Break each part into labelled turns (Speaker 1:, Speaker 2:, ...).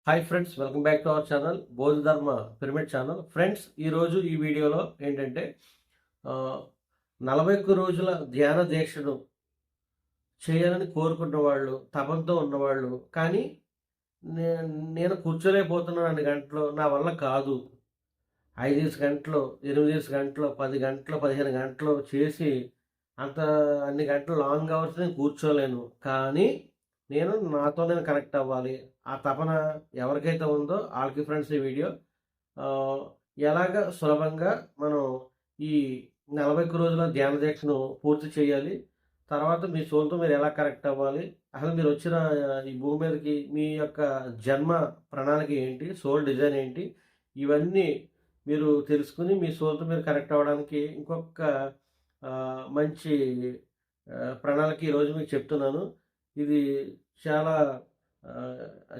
Speaker 1: Hi friends, welcome back to our channel Bodhidharma pyramid channel. Friends, ఈరోజు ఈ వీడియోలో ఏంటంటే 41 రోజుల ధ్యాన దీక్షను చేయాలని కోరుకున్న వాళ్ళు, తపంతో ఉన్నవాళ్ళు, కానీ నేను కూర్చోలేకపోతున్నాను 2 గంటలు, నా వల్ల కాదు, 5 గంటలు, 8 గంటలు, 10 గంటలు, 15 గంటలు చేసి అంత అన్ని గంటలు లాంగ్ అవర్స్ నేను కూర్చోలేను, కానీ నాతో నేను కనెక్ట్ అవ్వాలి. ఆ తపన ఎవరికైతే ఉందో వాళ్ళకి ఫ్రెండ్స్ ఈ వీడియో ఎలాగ సులభంగా మనం ఈ 41 రోజుల ధ్యాన దీక్షను పూర్తి చేయాలి, తర్వాత మీ సోల్తో మీరు ఎలా కనెక్ట్ అవ్వాలి, అసలు మీరు వచ్చిన ఈ భూమి మీదకి మీ యొక్క జన్మ ప్రణాళిక ఏంటి, సోల్ డిజైన్ ఏంటి, ఇవన్నీ మీరు తెలుసుకుని మీ సోల్తో మీరు కనెక్ట్ అవ్వడానికి ఇంకొక మంచి ప్రణాళిక ఈరోజు మీకు చెప్తున్నాను. ఇది చాలా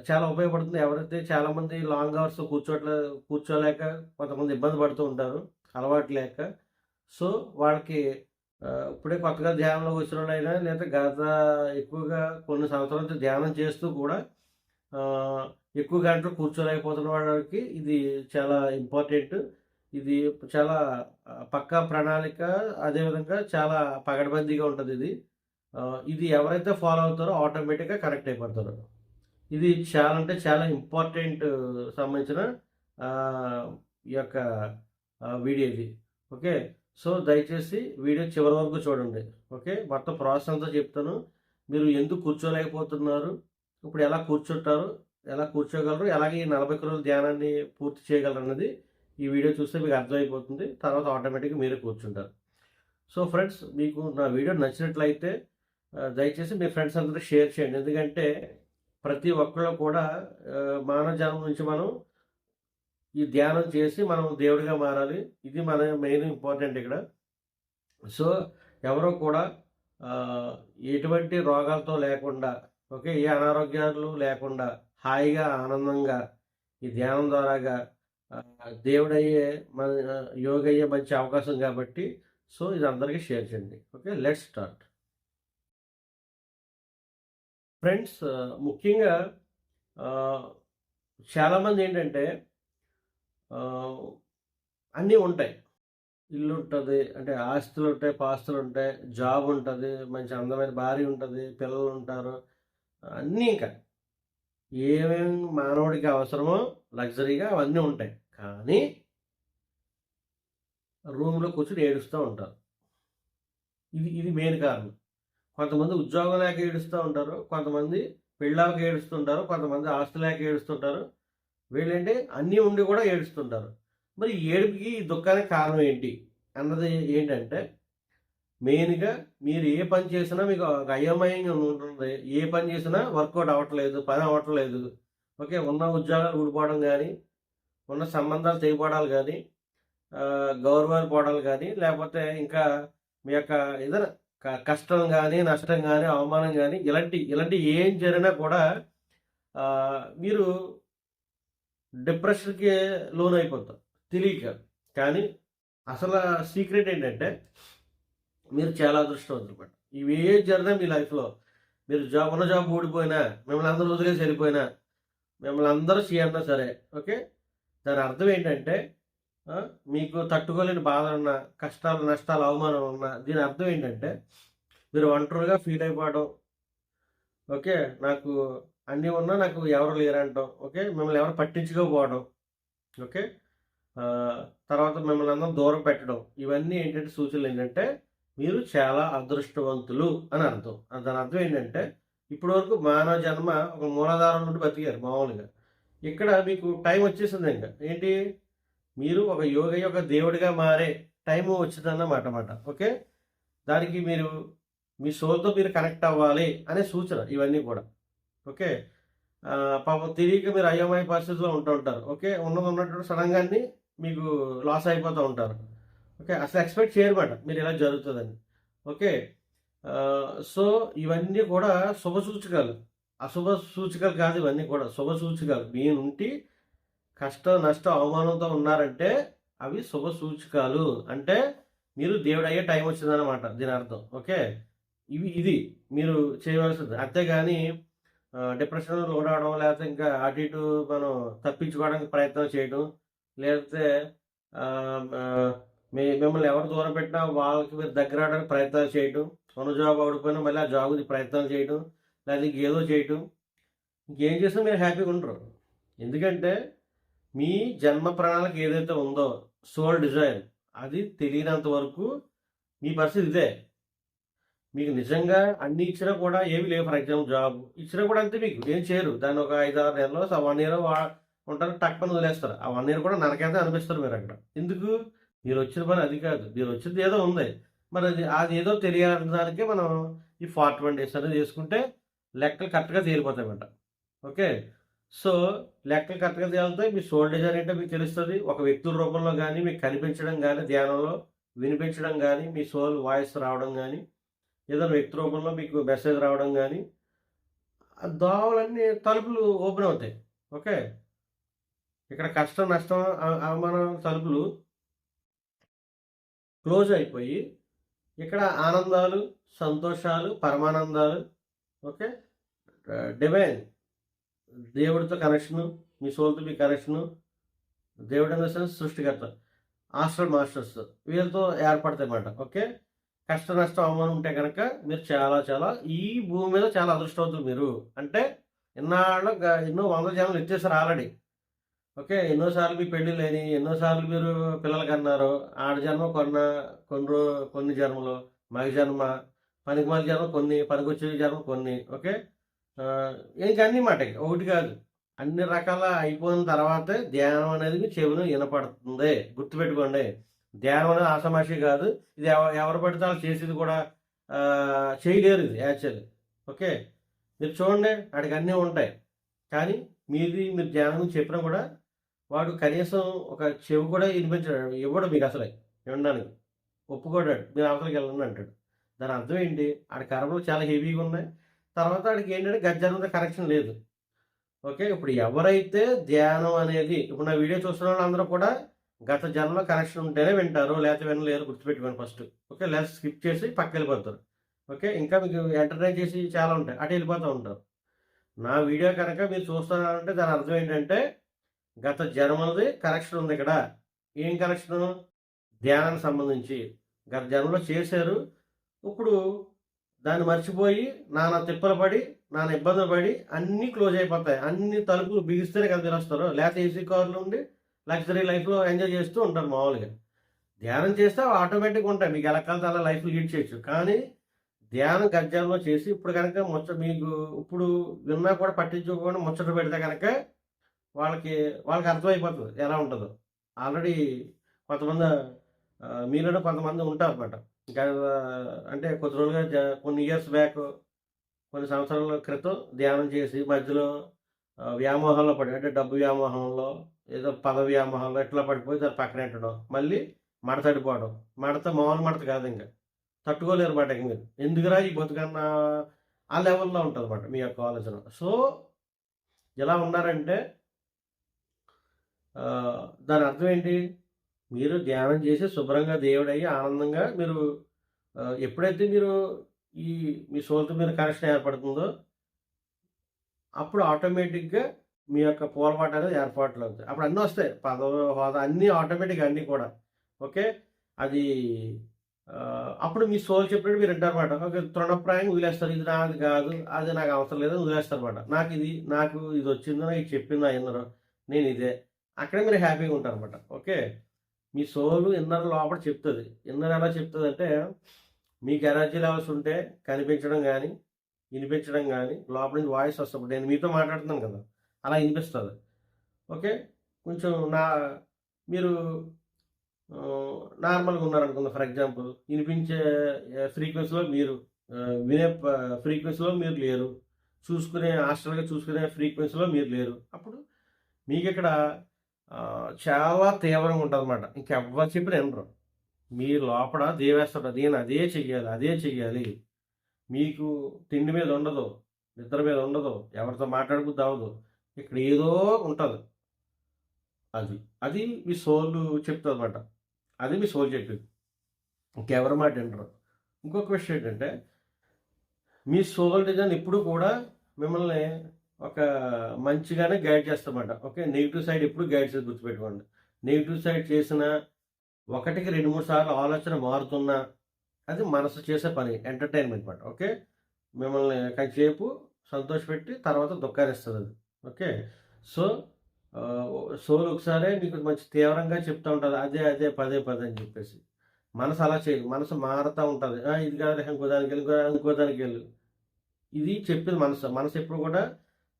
Speaker 1: చాలా ఉపయోగపడుతుంది. ఎవరైతే చాలామంది లాంగ్ అవర్స్ కూర్చోలేక కొంతమంది ఇబ్బంది పడుతూ ఉంటారు, అలవాటు లేక. సో వాళ్ళకి ఇప్పుడే కొత్తగా ధ్యానంలోకి వచ్చిన వాళ్ళైనా, లేదా గత ఎక్కువగా కొన్ని సంవత్సరాల నుంచి ధ్యానం చేస్తూ కూడా ఎక్కువ గంటలు కూర్చోలేకపోతున్న వాళ్ళకి ఇది చాలా ఇంపార్టెంట్. ఇది చాలా పక్కా ప్రణాళిక, అదేవిధంగా చాలా పగడబందీగా ఉంటుంది. ఇది ఎవరైతే ఫాలో అవుతారో ఆటోమేటిక్గా కనెక్ట్ అయిపోతారు. ఇది చాలా అంటే చాలా ఇంపార్టెంట్ సంబంధించిన ఈ యొక్క వీడియో ఇది. ఓకే, సో దయచేసి వీడియో చివరి వరకు చూడండి. ఓకే, మొత్తం ప్రాసెస్ అంతా చెప్తాను. మీరు ఎందుకు కూర్చోలేకపోతున్నారు, ఇప్పుడు ఎలా కూర్చుంటారు, ఎలా కూర్చోగలరు, ఎలాగే ఈ 41 రోజుల ధ్యానాన్ని పూర్తి చేయగలరు అన్నది ఈ వీడియో చూస్తే మీకు అర్థమైపోతుంది. తర్వాత ఆటోమేటిక్గా మీరే కూర్చుంటారు. సో ఫ్రెండ్స్, మీకు నా వీడియో నచ్చినట్లయితే దయచేసి మీ ఫ్రెండ్స్ అందరూ షేర్ చేయండి. ఎందుకంటే ప్రతి ఒక్కళ్ళు కూడా మానవ జన్మ నుంచి మనం ఈ ధ్యానం చేసి మనం దేవుడిగా మారాలి. ఇది మన మెయిన్ ఇంపార్టెంట్ ఇక్కడ. సో ఎవరో కూడా ఎటువంటి రోగాలతో లేకుండా, ఓకే, ఏ అనారోగ్యాలు లేకుండా హాయిగా ఆనందంగా ఈ ధ్యానం ద్వారాగా దేవుడయ్యే మన యోగ అయ్యే మంచి అవకాశం కాబట్టి సో ఇది అందరికీ షేర్ చేయండి. Okay, let's start. ఫ్రెండ్స్, ముఖ్యంగా చాలామంది ఏంటంటే అన్నీ ఉంటాయి. ఇల్లు ఉంటుంది, అంటే ఆస్తులు ఉంటాయి, పాస్తులు ఉంటాయి, జాబ్ ఉంటుంది, మంచి అందమైన భార్య ఉంటుంది, పిల్లలు ఉంటారు, అన్నీ ఇంకా ఏమేమి మానవుడికి అవసరమో లగ్జరీగా అవన్నీ ఉంటాయి. కానీ రూమ్లో కూర్చొని ఏడుస్తూ ఉంటారు. ఇది మెయిన్ కారణం. కొంతమంది ఉద్యోగం లేక ఏడుస్తూ ఉంటారు, కొంతమంది పెళ్ళాక ఏడుస్తుంటారు, కొంతమంది ఆస్తి లేక ఏడుస్తుంటారు. వీళ్ళంటే అన్నీ ఉండి కూడా ఏడుస్తుంటారు. మరి ఏడుపుకి దుఃఖానికి కారణం ఏంటి అన్నది ఏంటంటే, మెయిన్గా మీరు ఏ పని చేసినా మీకు ఒక అయోమయంగా ఉంటుంది. ఏ పని చేసినా వర్కౌట్ అవ్వట్లేదు, పని అవ్వట్లేదు. ఓకే, ఉన్న ఉద్యోగాలు ఊడిపోవడం కానీ, ఉన్న సంబంధాలు తెగిపోవడాలు కానీ, గౌరవాలు పోవడాలు కానీ, లేకపోతే ఇంకా మీ యొక్క ఏదైనా కష్టం కానీ, నష్టం కానీ, అవమానం కానీ, ఇలాంటి ఏం జరిగినా కూడా మీరు డిప్రెషన్కి లోన్ అయిపోతారు తెలియక. కానీ అసలు సీక్రెట్ ఏంటంటే, మీరు చాలా అదృష్టవంతులు అన్నమాట. ఇవి ఏం జరిగినా మీ లైఫ్లో, మీరు ఉన్న జాబ్ ఊడిపోయినా, మిమ్మల్ని అందరూ వదిలేసి వెళ్ళిపోయినా, మిమ్మల్ని అందరూ చేయన్నా సరే, ఓకే, దాని అర్థం ఏంటంటే, మీకు తట్టుకోలేని బాధ ఉన్న, కష్టాలు, నష్టాలు, అవమానం ఉన్న, దీని అర్థం ఏంటంటే మీరు ఒంటరిగా ఫీల్ అయిపోవడం. ఓకే, నాకు అన్నీ ఉన్నా నాకు ఎవరు లేరంటాం. ఓకే, మిమ్మల్ని ఎవరు పట్టించుకోకపోవడం. ఓకే, తర్వాత మిమ్మల్ని అందరం దూరం పెట్టడం. ఇవన్నీ ఏంటంటే సూచనలు ఏంటంటే మీరు చాలా అదృష్టవంతులు అని అర్థం. దాని అర్థం ఏంటంటే ఇప్పటి వరకు మానవ జన్మ ఒక మూలాధారం నుండి బతికారు మామూలుగా. ఇక్కడ మీకు టైం వచ్చేసింది. ఇంకా ఏంటి, మీరు ఒక యోగ యొక్క దేవుడిగా మారే టైము వచ్చిందన్నమాట. ఓకే, దానికి మీరు మీ సోల్తో మీరు కనెక్ట్ అవ్వాలి అనే సూచన ఇవన్నీ కూడా. ఓకే, పాపం తెలియక మీరు అయోమయ పరిస్థితిలో ఉంటారు. ఓకే, ఉన్నటువంటి సడన్గా మీకు లాస్ అయిపోతూ ఉంటారు. ఓకే, అసలు ఎక్స్పెక్ట్ చేయరమాట మీరు ఇలా జరుగుతుందని. ఓకే, సో ఇవన్నీ కూడా శుభ సూచకాలు, అశుభ సూచకాలు కాదు. ఇవన్నీ కూడా శుభ సూచకాలు. మీ నుండి కష్ట నష్ట అవమానంతో ఉన్నారంటే అవి శుభ సూచకాలు. అంటే మీరు దేవుడు అయ్యే టైం వచ్చిందన్నమాట దీని అర్థం. ఓకే, ఇది మీరు చేయవలసింది. అంతేగాని డిప్రెషన్ లోనవడం, లేకపోతే ఇంకా అటు ఇటు మనం తప్పించుకోవడానికి ప్రయత్నం చేయడం, లేకపోతే ఆహ్, ఆహ్, మిమ్మల్ని ఎవరు దూరం పెట్టినా వాళ్ళకి మీరు దగ్గర అవ్వడానికి ప్రయత్నాలు చేయటం, ఉన్న జాబ్ అవ్వకపోయినా మళ్ళీ ఆ జాబ్‌కి ప్రయత్నాలు చేయటం, లేకపోతే ఇంకేదో చేయటం. ఇంకేం చేసినా మీరు హ్యాపీగా ఉండరు. ఎందుకంటే మీ జన్మ ప్రణాళిక ఏదైతే ఉందో, సోల్ డిజైర్, అది తెలియనంత వరకు మీ పరిస్థితి ఇదే. మీకు నిజంగా అన్నీ ఇచ్చినా కూడా ఏమి లేవు. ఫర్ ఎగ్జాంపుల్ జాబ్ ఇచ్చినా కూడా అంతే, మీకు ఏం చేయరు. దాన్ని ఒక 5, 6 నెలలో 1 ఇయర్ ఉంటారు, టక్కని వదిలేస్తారు. ఆ 1 ఇయర్ కూడా నరకేంత అనిపిస్తారు మీరక్కడ. ఎందుకు? మీరొచ్చిన పని అది కాదు. మీరొచ్చింది ఏదో ఉంది. మరి అదేదో తెలియడానికే మనం ఈ 41 డేస్ అనేది చేసుకుంటే లెక్కలు కరెక్ట్‌గా తేలిపోతాయన్నమాట. ఓకే. సో, లెక్కలు కరెక్ట్‌గా తేలుతాయి. మీ సోల్ డిజైర్ ఏంటో మీకు తెలుస్తది. ఒక వ్యక్తుల రూపంలో గాని, మీకు కనిపించడం గాని, ధ్యానంలో వినిపించడం గాని, మీ సోల్ వాయిస్ రావడం గాని, ఏదైనా వ్యక్తి రూపంలో మీకు మెసేజ్ రావడం గాని, ఆ దోవలన్నీ తలుపులు ఓపెన్ అవుతాయి. ఓకే. ఇక్కడ కష్టం, నష్టం, అవమానం తలుపులు క్లోజ్ అయిపోయి, ఇక్కడ ఆనందాలు, సంతోషాలు, పరమానందాలు, ఓకే. డివైన్, దేవుడితో కనెక్షను, మీ సోల్‌తో మీ కనెక్షను, దేవుడు ఇన్ ద సెన్స్ సృష్టికర్త, ఆస్ట్రల్ మాస్టర్స్, వీళ్ళతో ఏర్పడతాయన్నమాట. ఓకే. కష్ట, నష్టం, అవమానం ఉంటే గనక మీరు చాలా చాలా ఈ భూమి మీద చాలా అదృష్టవంతులు మీరు. అంటే ఇన్నాళ్ళు ఎన్నో వందల జన్మలు ఇచ్చేసారు ఆల్రెడీ. ఓకే. ఎన్నో సార్లు మీ పెళ్ళిళ్ళయినాయి, ఎన్నో సార్లు మీరు పిల్లలు కన్నారు. ఆడ జన్మ కొన్ని జన్మలు, మగ జన్మ, పనికిమాలిన జన్మ కొన్ని, పనికొచ్చే జన్మ కొన్ని. ఓకే. ఇంక అన్నీ మాట ఒకటి కాదు. అన్ని రకాల అయిపోయిన తర్వాతే ధ్యానం అనేది మీ చెవిలో వినపడుతుంది. గుర్తుపెట్టుకోండి. ధ్యానం అనేది ఆషామాషీ కాదు. ఇది ఎవరు పడితే వాళ్ళు చేసేది కూడా చేయలేరు ఇది యాక్చువల్లీ. ఓకే. మీరు చూడండి, ఆడికి అన్నీ ఉంటాయి. కానీ మీరు ధ్యానం గురించి చెప్పినా కూడా వాడు కనీసం ఒక చెవి కూడా ఇవ్వడు మీకు అసలే వినడానికి. ఒప్పుకోడాడు. మీరు అవతలకి వెళ్ళండి అంటాడు. దాని అర్థం ఏంటి? ఆడి కర్మలు చాలా హెవీగా ఉన్నాయి. తర్వాత ఆడికి ఏంటంటే గజ్జనంతో కనెక్షన్ లేదు. ఓకే. ఇప్పుడు ఎవరైతే ధ్యానం అనేది ఇప్పుడు నా వీడియో చూస్తున్న వాళ్ళందరూ కూడా గత జన్మలో కనెక్షన్ ఉంటేనే వింటారు. లేకపోతే వినలేరు, గుర్తుపెట్టుకోండి ఫస్ట్. ఓకే. లేదా స్కిప్ చేసి పక్కకెళ్ళిపోతారు. ఓకే. ఇంకా మీకు ఎంటర్‌టైన్ చేసి చాలా ఉంటాయి. అటు వెళ్ళిపోతూ ఉంటారు. నా వీడియో కనుక మీరు చూస్తున్నారంటే దాని అర్థం ఏంటంటే గత జన్మలది కనెక్షన్ ఉంది ఇక్కడ. ఏం కనెక్షను? ధ్యానానికి సంబంధించి. గత జన్మలో చేశారు. ఇప్పుడు దాన్ని మర్చిపోయి నానా తిప్పలు పడి, నానా ఇబ్బందులు పడి అన్నీ క్లోజ్ అయిపోతాయి. అన్ని తలుపులు బిగిస్తేనే కదా మీరొస్తారు. లేకపోతే ఏసీ కార్‌లో ఉండి లగ్జరీ లైఫ్‌లో ఎంజాయ్ చేస్తూ ఉంటారు మామూలుగా. ధ్యానం చేస్తే అవి ఆటోమేటిక్‌గా ఉంటాయి. మీకు ఎలా కావాలితే అలా లైఫ్ లీడ్ చేయొచ్చు. కానీ ధ్యానం గజ్జాల్లో చేసి ఇప్పుడు గనక మీకు ఇప్పుడు విన్నా కూడా పట్టించుకోకుండా ముచ్చట పెడితే గనక వాళ్ళకి అర్థమైపోతది ఎలా ఉంటదో. ఆల్రెడీ కొంతమంది మీలోనే కొంతమంది ఉంటారన్నమాట. ఇంకా అంటే కొద్ది రోజులుగా కొన్ని ఇయర్స్ బ్యాక్, కొన్ని సంవత్సరాల క్రితం ధ్యానం చేసి మధ్యలో వ్యామోహంలో పడి, అంటే డబ్బు వ్యామోహంలో, ఏదో పదవి వ్యామోహంలో ఇట్లా పడిపోయి దాన్ని పక్కనెట్టడం. మళ్ళీ మడతడిపోవడం. మడత మామూలు మడత కాదింక. తట్టుకోలేరన్నమాట ఇంక మీరు. ఎందుకురా ఈ బతుకన్న ఆ లెవెల్‌లో ఉంటదన్నమాట మీ యొక్క ఆలోచన. సో, ఎలా ఉన్నారంటే దాని అర్థం ఏంటి? మీరు ధ్యానం చేసి శుభ్రంగా దేవుడయ్యి ఆనందంగా మీరు ఎప్పుడైతే మీరు ఈ మీ సోల్‌తో మీరు కనెక్షన్ ఏర్పడుతుందో అప్పుడు ఆటోమేటిక్‌గా మీ యొక్క పూలబాట అనేది ఏర్పాట్లవుతాయి. అప్పుడు అన్నీ వస్తాయి. పదవి, హోదా అన్నీ ఆటోమేటిక్‌గా అన్నీ కూడా. ఓకే. అది అప్పుడు మీ సోల్ చెప్పినట్టు మీరు వింటారన్నమాట. ఓకే. తృణప్రాయంగా వదిలేస్తారు. ఇది నాది కాదు, అది నాకు అవసరం లేదని వదిలేస్తారన్నమాట. నాకు ఇది వచ్చిందో, నాకు ఇది చెప్పింది ఆ ఇన్నరు, నేను ఇదే. అక్కడే మీరు హ్యాపీగా ఉంటారన్నమాట. ఓకే. మీ సోలు ఇన్నర్ లోపల చెప్తది. ఇన్నర్ ఎలా చెప్తదంటే మీకు ఎనర్జీ లెవెల్స్ ఉంటే కనిపించడం గానీ, వినిపించడం గానీ, లోపల నుంచి వాయిస్ వస్తది. ఇప్పుడు నేను మీతో మాట్లాడుతున్నాను కదా! అలా ఇనిపిస్తది. ఓకే. కొంచెం మీరు నార్మల్‌గా ఉన్నారనుకుందాం ఫర్ ఎగ్జాంపుల్. వినిపించే ఫ్రీక్వెన్సీలో మీరు, వినే ఫ్రీక్వెన్సీలో మీరు లేరు. ఆస్ట్రల్‌గా చూసుకునే ఫ్రీక్వెన్సీలో మీరు లేరు. అప్పుడు మీకిక్కడ చాలా తీవ్రంగా ఉంటదన్నమాట. ఇంకెవ్వరు చెప్పినా ఇనరు. మీ లోపల దేవేస్తాడు. నేను అదే చెయ్యాలి, అదే చెయ్యాలి. మీకు తిండి మీద ఉండదు, నిద్ర మీద ఉండదు, ఎవరితో మాట్లాడబుద్ధి అవ్వదు. ఇక్కడ ఏదో ఉంటది. అది మీ సోలు చెప్తదన్నమాట. అది మీ సోల్ చెప్పింది. ఇంకెవరి మాట వినరు. ఇంకొక విషయం ఏంటంటే మీ సోల్ డిజైన్ ఎప్పుడు కూడా మిమ్మల్ని ఒక మంచిగానే గైడ్ చేస్తామాట. ఓకే. నెగెటివ్ సైడ్ ఎప్పుడు గైడ్ చేసి గుర్తుపెట్టుకోండి. నెగెటివ్ సైడ్ చేసిన ఒకటికి 2, 3 సార్లు ఆలోచన మారుతున్నా అది మనసు చేసే పని. ఎంటర్‌టైన్‌మెంట్ మాట. ఓకే. మిమ్మల్ని కాసేపు సంతోషపెట్టి తర్వాత దుఃఖాన్నిస్తదది. ఓకే. సో, ఆహ్, సోల్ ఒకసారే మీకు మంచి తీవ్రంగా చెప్తా ఉంటది. అదే, అదే పదే, పదే అని చెప్పేసి. మనసు అలా చేయదు. మనసు మారతా ఉంటది. ఇది కాదులే ఇంకో దానికెళ్ళు, ఇంకో దానికెళ్ళు. ఇది చెప్పేది మనసు. మనసు ఎప్పుడు కూడా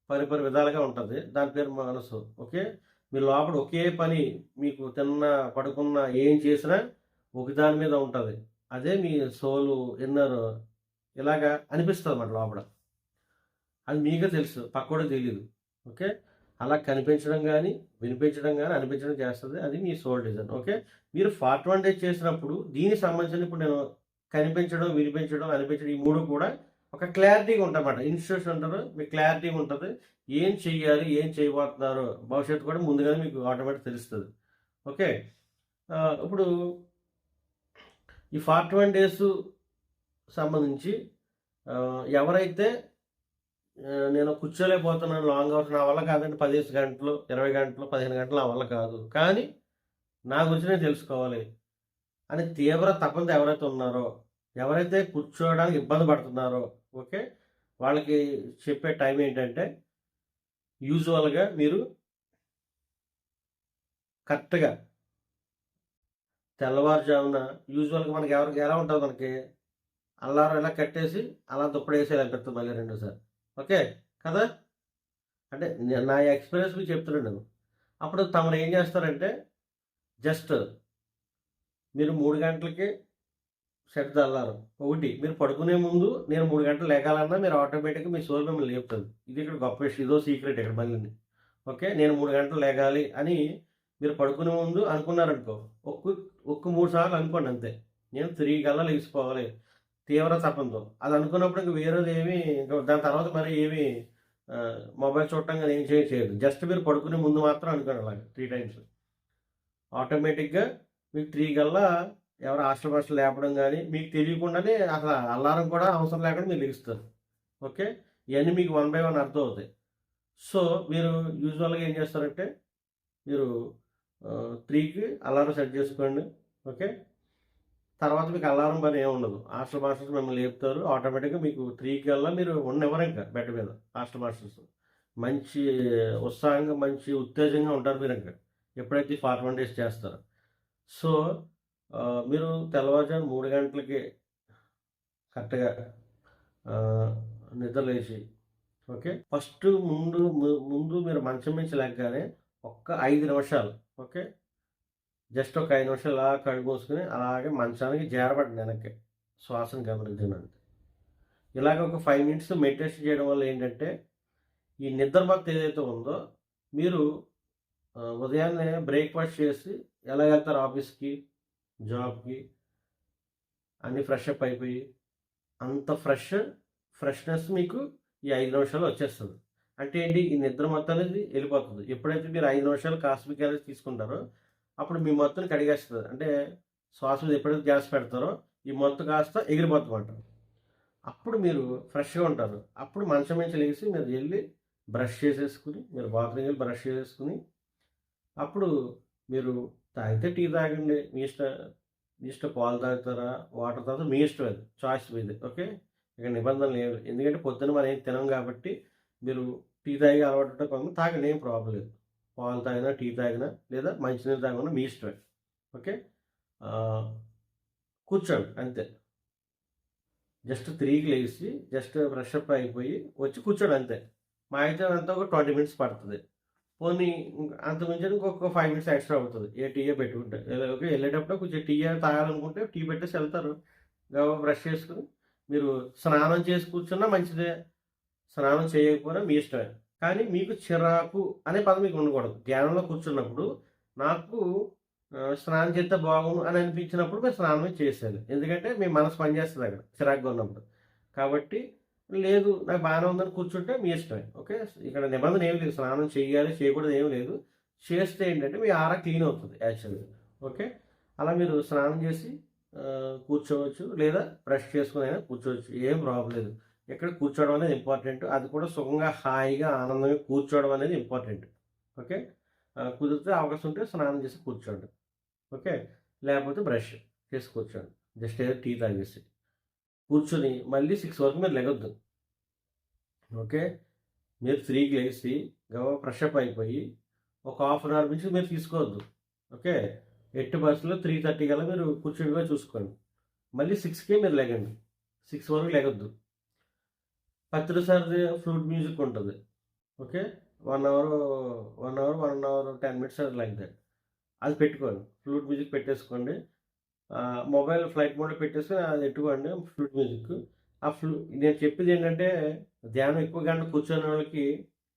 Speaker 1: పరి విధాలుగా ఉంటది. దాని పేరు మనసు. ఓకే. మీ లోపల ఒకే పని మీకు తిన్నా, పడుకున్నా, ఏం చేసినా ఒక దాని మీద ఉంటది. అదే మీ సోలు, ఇన్నరు ఇలాగా అనిపిస్తదన్నమాట లోపల. అది మీకే తెలుసు. పక్కోడికి తెలీదు. ఓకే. అలా కనిపించడం గాని, వినిపించడం గాని, అనిపించడం చేస్తది. అది మీ సోల్ డిజైన్. ఓకే. మీరు 41 డేస్ చేసినప్పుడు దీనికి సంబంధించిన ఇప్పుడు నేను కనిపించడం, వినిపించడం, అనిపించడం ఈ 3 కూడా ఒక క్లారిటీగా ఉంటాయన్నమాట. ఇన్‌స్ట్రక్షన్ అంటారు. మీకు క్లారిటీగా ఉంటది. ఏం చెయ్యాలి? ఏం చేయబోతున్నారు? భవిష్యత్తు కూడా ముందుగానే మీకు ఆటోమేటిక్ తెలుస్తది. ఓకే. ఇప్పుడు ఈ 41 డేస్ సంబంధించి ఎవరైతే నేను కూర్చోలేకపోతున్నాను లాంగ్ అవర్స్ నా వల్ల కాదండి 15 గంటలు, 20 గంటలు, 15 గంటలు నా వల్ల కాదు. కానీ నా గురించి నేను తెలుసుకోవాలి అని తీవ్ర తపనతో ఎవరైతే ఉన్నారో, ఎవరైతే కూర్చోవడానికి ఇబ్బంది పడుతున్నారో, ఓకే. వాళ్ళకి చెప్పే టైం ఏంటంటే యూజువల్‌గా మీరు కరెక్ట్‌గా తెల్లవారుజామున యూజువల్‌గా మనకి ఎవరికి ఎలా ఉంటది మనకి అల్లారం ఇలా కట్టేసి అలా దుప్పడేసేయాలనిపిస్తుంది మళ్ళీ రెండోసారి. ఓకే. కదా! అంటే నా ఎక్స్‌పీరియన్స్ మీకు చెప్తున్నాను నేను. అప్పుడు తమరు ఏం చేస్తారంటే జస్ట్ మీరు 3 గంటలకి సెట్ ద అలారం. ఒకటి మీరు పడుకునే ముందు నేను 3 గంటలు లెగాలన్నా మీరు ఆటోమేటిక్‌గా మీ సోల్ మిమ్మల్ని లేపుతది. ఇది ఇక్కడ గొప్ప విషయం. ఇదో సీక్రెట్ ఇక్కడ మళ్ళీని. ఓకే. నేను 3 గంటలు లెగాలి అని మీరు పడుకునే ముందు అనుకున్నారనుకో. ఒక్క ఒక్క 3 సార్లు అనుకోండి అంతే. నేను 3 కల్లా లెగిసిపోవాలి తీవ్ర తపనతో. అది అనుకున్నప్పుడు ఇంక వేరేదేమి దాని తర్వాత మరి ఏమి మొబైల్ చూడటం గాని ఏం చేయదు. జస్ట్ మీరు పడుకునే ముందు మాత్రం అనుకోండి అలాగా 3 టైమ్స్. ఆటోమేటిక్‌గా మీకు 3 కల్లా ఎవరు హాస్టల్ లేపడం గాని, మీకు తెలియకుండానే అసల అలారం కూడా అవసరం లేకుండా మీరు లెగుస్తారు. ఓకే. ఇయన్నీ మీకు వన్ బై వన్ అర్థమవుతాయి. సో, మీరు యూజువల్‌గా ఏం చేస్తారంటే, మీరు 3కి అలారం సెట్ చేసుకోండి. ఓకే. తర్వాత మీకు అలారం పని ఏముండదు. హాస్టల్ మాస్టర్స్ మిమ్మల్ని లేపుతారు. ఆటోమేటిక్‌గా మీకు 3 కల్లా మీరు ఉండనివ్వరింక బెడ్ మీద హాస్టల్ మాస్టర్స్. మంచి ఉత్సాహంగా, మంచి ఉత్తేజంగా ఉంటారు మీరింక. ఎప్పుడైతే 41 డేస్ చేస్తారో. సో, మీరు తెల్లవారుజామున 3 గంటలకి కరెక్ట్‌గా ఆహ్, నిద్ర లేచి ఓకే. ఫస్ట్ ముందు మీరు మంచం నుంచి లెగ్గానే ఒక్క 5 నిమిషాలు ఓకే. జస్ట్ ఒక 5 నిమిషాలు అలా కళ్ళు మూసుకొని అలాగే మంచానికి జారబడండి వెనక్కి. శ్వాసను గమనించండి. ఇలాగ ఒక 5 మినిట్స్ మెడిటేషన్ చేయడం వల్ల ఏంటంటే, ఈ నిద్ర మత్తు ఏదైతే ఉందో మీరు ఉదయాన్నే బ్రేక్‌ఫాస్ట్ చేసి ఎలా వెళ్తారు ఆఫీస్‌కి, జాబ్‌కి అన్నీ ఫ్రెష్ అప్ అయిపోయి అంత ఫ్రెష్‌నెస్ మీకు ఈ 5 నిమిషాల్లో వచ్చేస్తది. అంటే ఏంటి? ఈ నిద్ర మత్తు అనేది ఎళ్ళిపోతది. ఎప్పుడైతే మీరు 5 నిమిషాలు కాస్మిక్ ఎనర్జీ తీసుకుంటారో, అప్పుడు మీ మత్తుని కడిగేస్తది. అంటే శ్వాస మీద ఎప్పుడైతే ధ్యాస పెడతారో, ఈ మత్తు కాస్త ఎగిరిపోద్దన్నమాట. అప్పుడు మీరు ఫ్రెష్‌గా ఉంటారు. అప్పుడు మంచం నుంచి లెగిసి మీరు ఎళ్లి బ్రష్ చేసేసుకొని, మీరు బాత్రూమ్‌కి వెళ్లి బ్రష్ చేసేసుకొని, అప్పుడు మీరు తాగితే టీ తాగండి. మీ ఇష్టం పాలు తాగుతారా? వాటర్ తాగుతారా? మీ ఇష్టం అది. చాయిస్ మీది. ఓకే. ఇక నిబంధన లేదు. ఎందుకంటే పొద్దున్న మనం ఏం తినం కాబట్టి మీరు టీ తాగే అలవాటు ఉంటే కొంతమంది తాగండి ఏం ప్రాబ్లమ్ లేదు. పాలు తాగినా, టీ తాగినా లేదా మంచినీళ్ళు తాగినా మీ ఇష్టమే. ఓకే. ఆహ్, కూర్చోండి అంతే. జస్ట్ 3కి లెగిసి జస్ట్ ఫ్రెష్ అప్ అయిపోయి వచ్చి కూర్చోండి అంతే. మా అయితే అంతా ఒక 20 మినిట్స్ పడతది. పోనీ అంతకుమించి ఇంకొక 5 మినిట్స్ ఎక్స్‌ట్రా అవుతది. ఏ టీయే పెట్టుకుంటే. ఓకే. ఎళ్ళేటప్పుడు కొంచెం టీ తాగాలనుకుంటే టీ పెట్టేసి ఎళ్తారు. గబగబా బ్రష్ చేసుకొని మీరు స్నానం చేసి కూర్చున్నా మంచిదే. స్నానం చేయకపోయినా మీ ఇష్టమే. కానీ మీకు చిరాకు అనే పదం మీకు ఉండకూడదు. ధ్యానంలో కూర్చున్నప్పుడు నాకు స్నానం చేస్తే బాగుండు అని అనిపించినప్పుడు మీరు స్నానమే చేసేయాలి. ఎందుకంటే మీ మనసు పనిచేస్తది అక్కడ చిరాకుగా ఉన్నప్పుడు. కాబట్టి లేదు నాకు బానే ఉందని కూర్చుంటే మీ ఇష్టమే. ఓకే. ఇక్కడ నిబంధన ఏమి లేదు. స్నానం చేయాలి, చేయకూడదు ఏమి లేదు. చేస్తే ఏంటంటే మీ ఆరా క్లీన్ అవుతది యాక్చువల్‌గా. ఓకే. అలా మీరు స్నానం చేసి కూర్చోవచ్చు. లేదా బ్రష్ చేసుకొనైనా కూర్చోవచ్చు. ఏం ప్రాబ్లమ్ లేదు. ఇక్కడ కూర్చోవడం అనేది ఇంపార్టెంట్. అది కూడా సుఖంగా, హాయిగా, ఆనందంగా కూర్చోవడం అనేది ఇంపార్టెంట్. ఓకే. కుదిరితే అవకాశం ఉంటే స్నానం చేసి కూర్చోండి. ఓకే. లేకపోతే బ్రష్ చేసి కూర్చోండి. జస్ట్ ఏదో టీ తాగేసి. కూర్చొని మళ్ళీ 6 వరకు మీరు లెగొద్దు. ఓకే. మీరు 3కి లెగిసి గబగబా ఫ్రెష్ అప్ అయిపోయి ఒక హాఫ్ అన్ అవర్ నుంచి మీరు తీసుకోవద్దు. ఓకే. ఎట్టి పరిస్థితుల్లో 3:30 కల్లా మీరు కూర్చుండిగా చూసుకోండి. మళ్ళీ 6కే మీరు లెగండి. 6 వరకు లెగొద్దు. పత్రి సార్‌ది ఫ్లూట్ మ్యూజిక్ ఉంటది. Okay. 1 hour, 1 hour, 1 hour 10 minutes like that. అది పెట్టుకోండి. ఫ్లూట్ మ్యూజిక్ పెట్టేసుకోండి. మొబైల్ ఫ్లైట్ మోడ్‌లో పెట్టేసి అది పెట్టుకోండి ఫ్లూట్ మ్యూజిక్. ఆ ఫ్లూ నేను చెప్పేదేంటంటే ధ్యానం ఎక్కువ గంటలు కూర్చునే వాళ్ళకి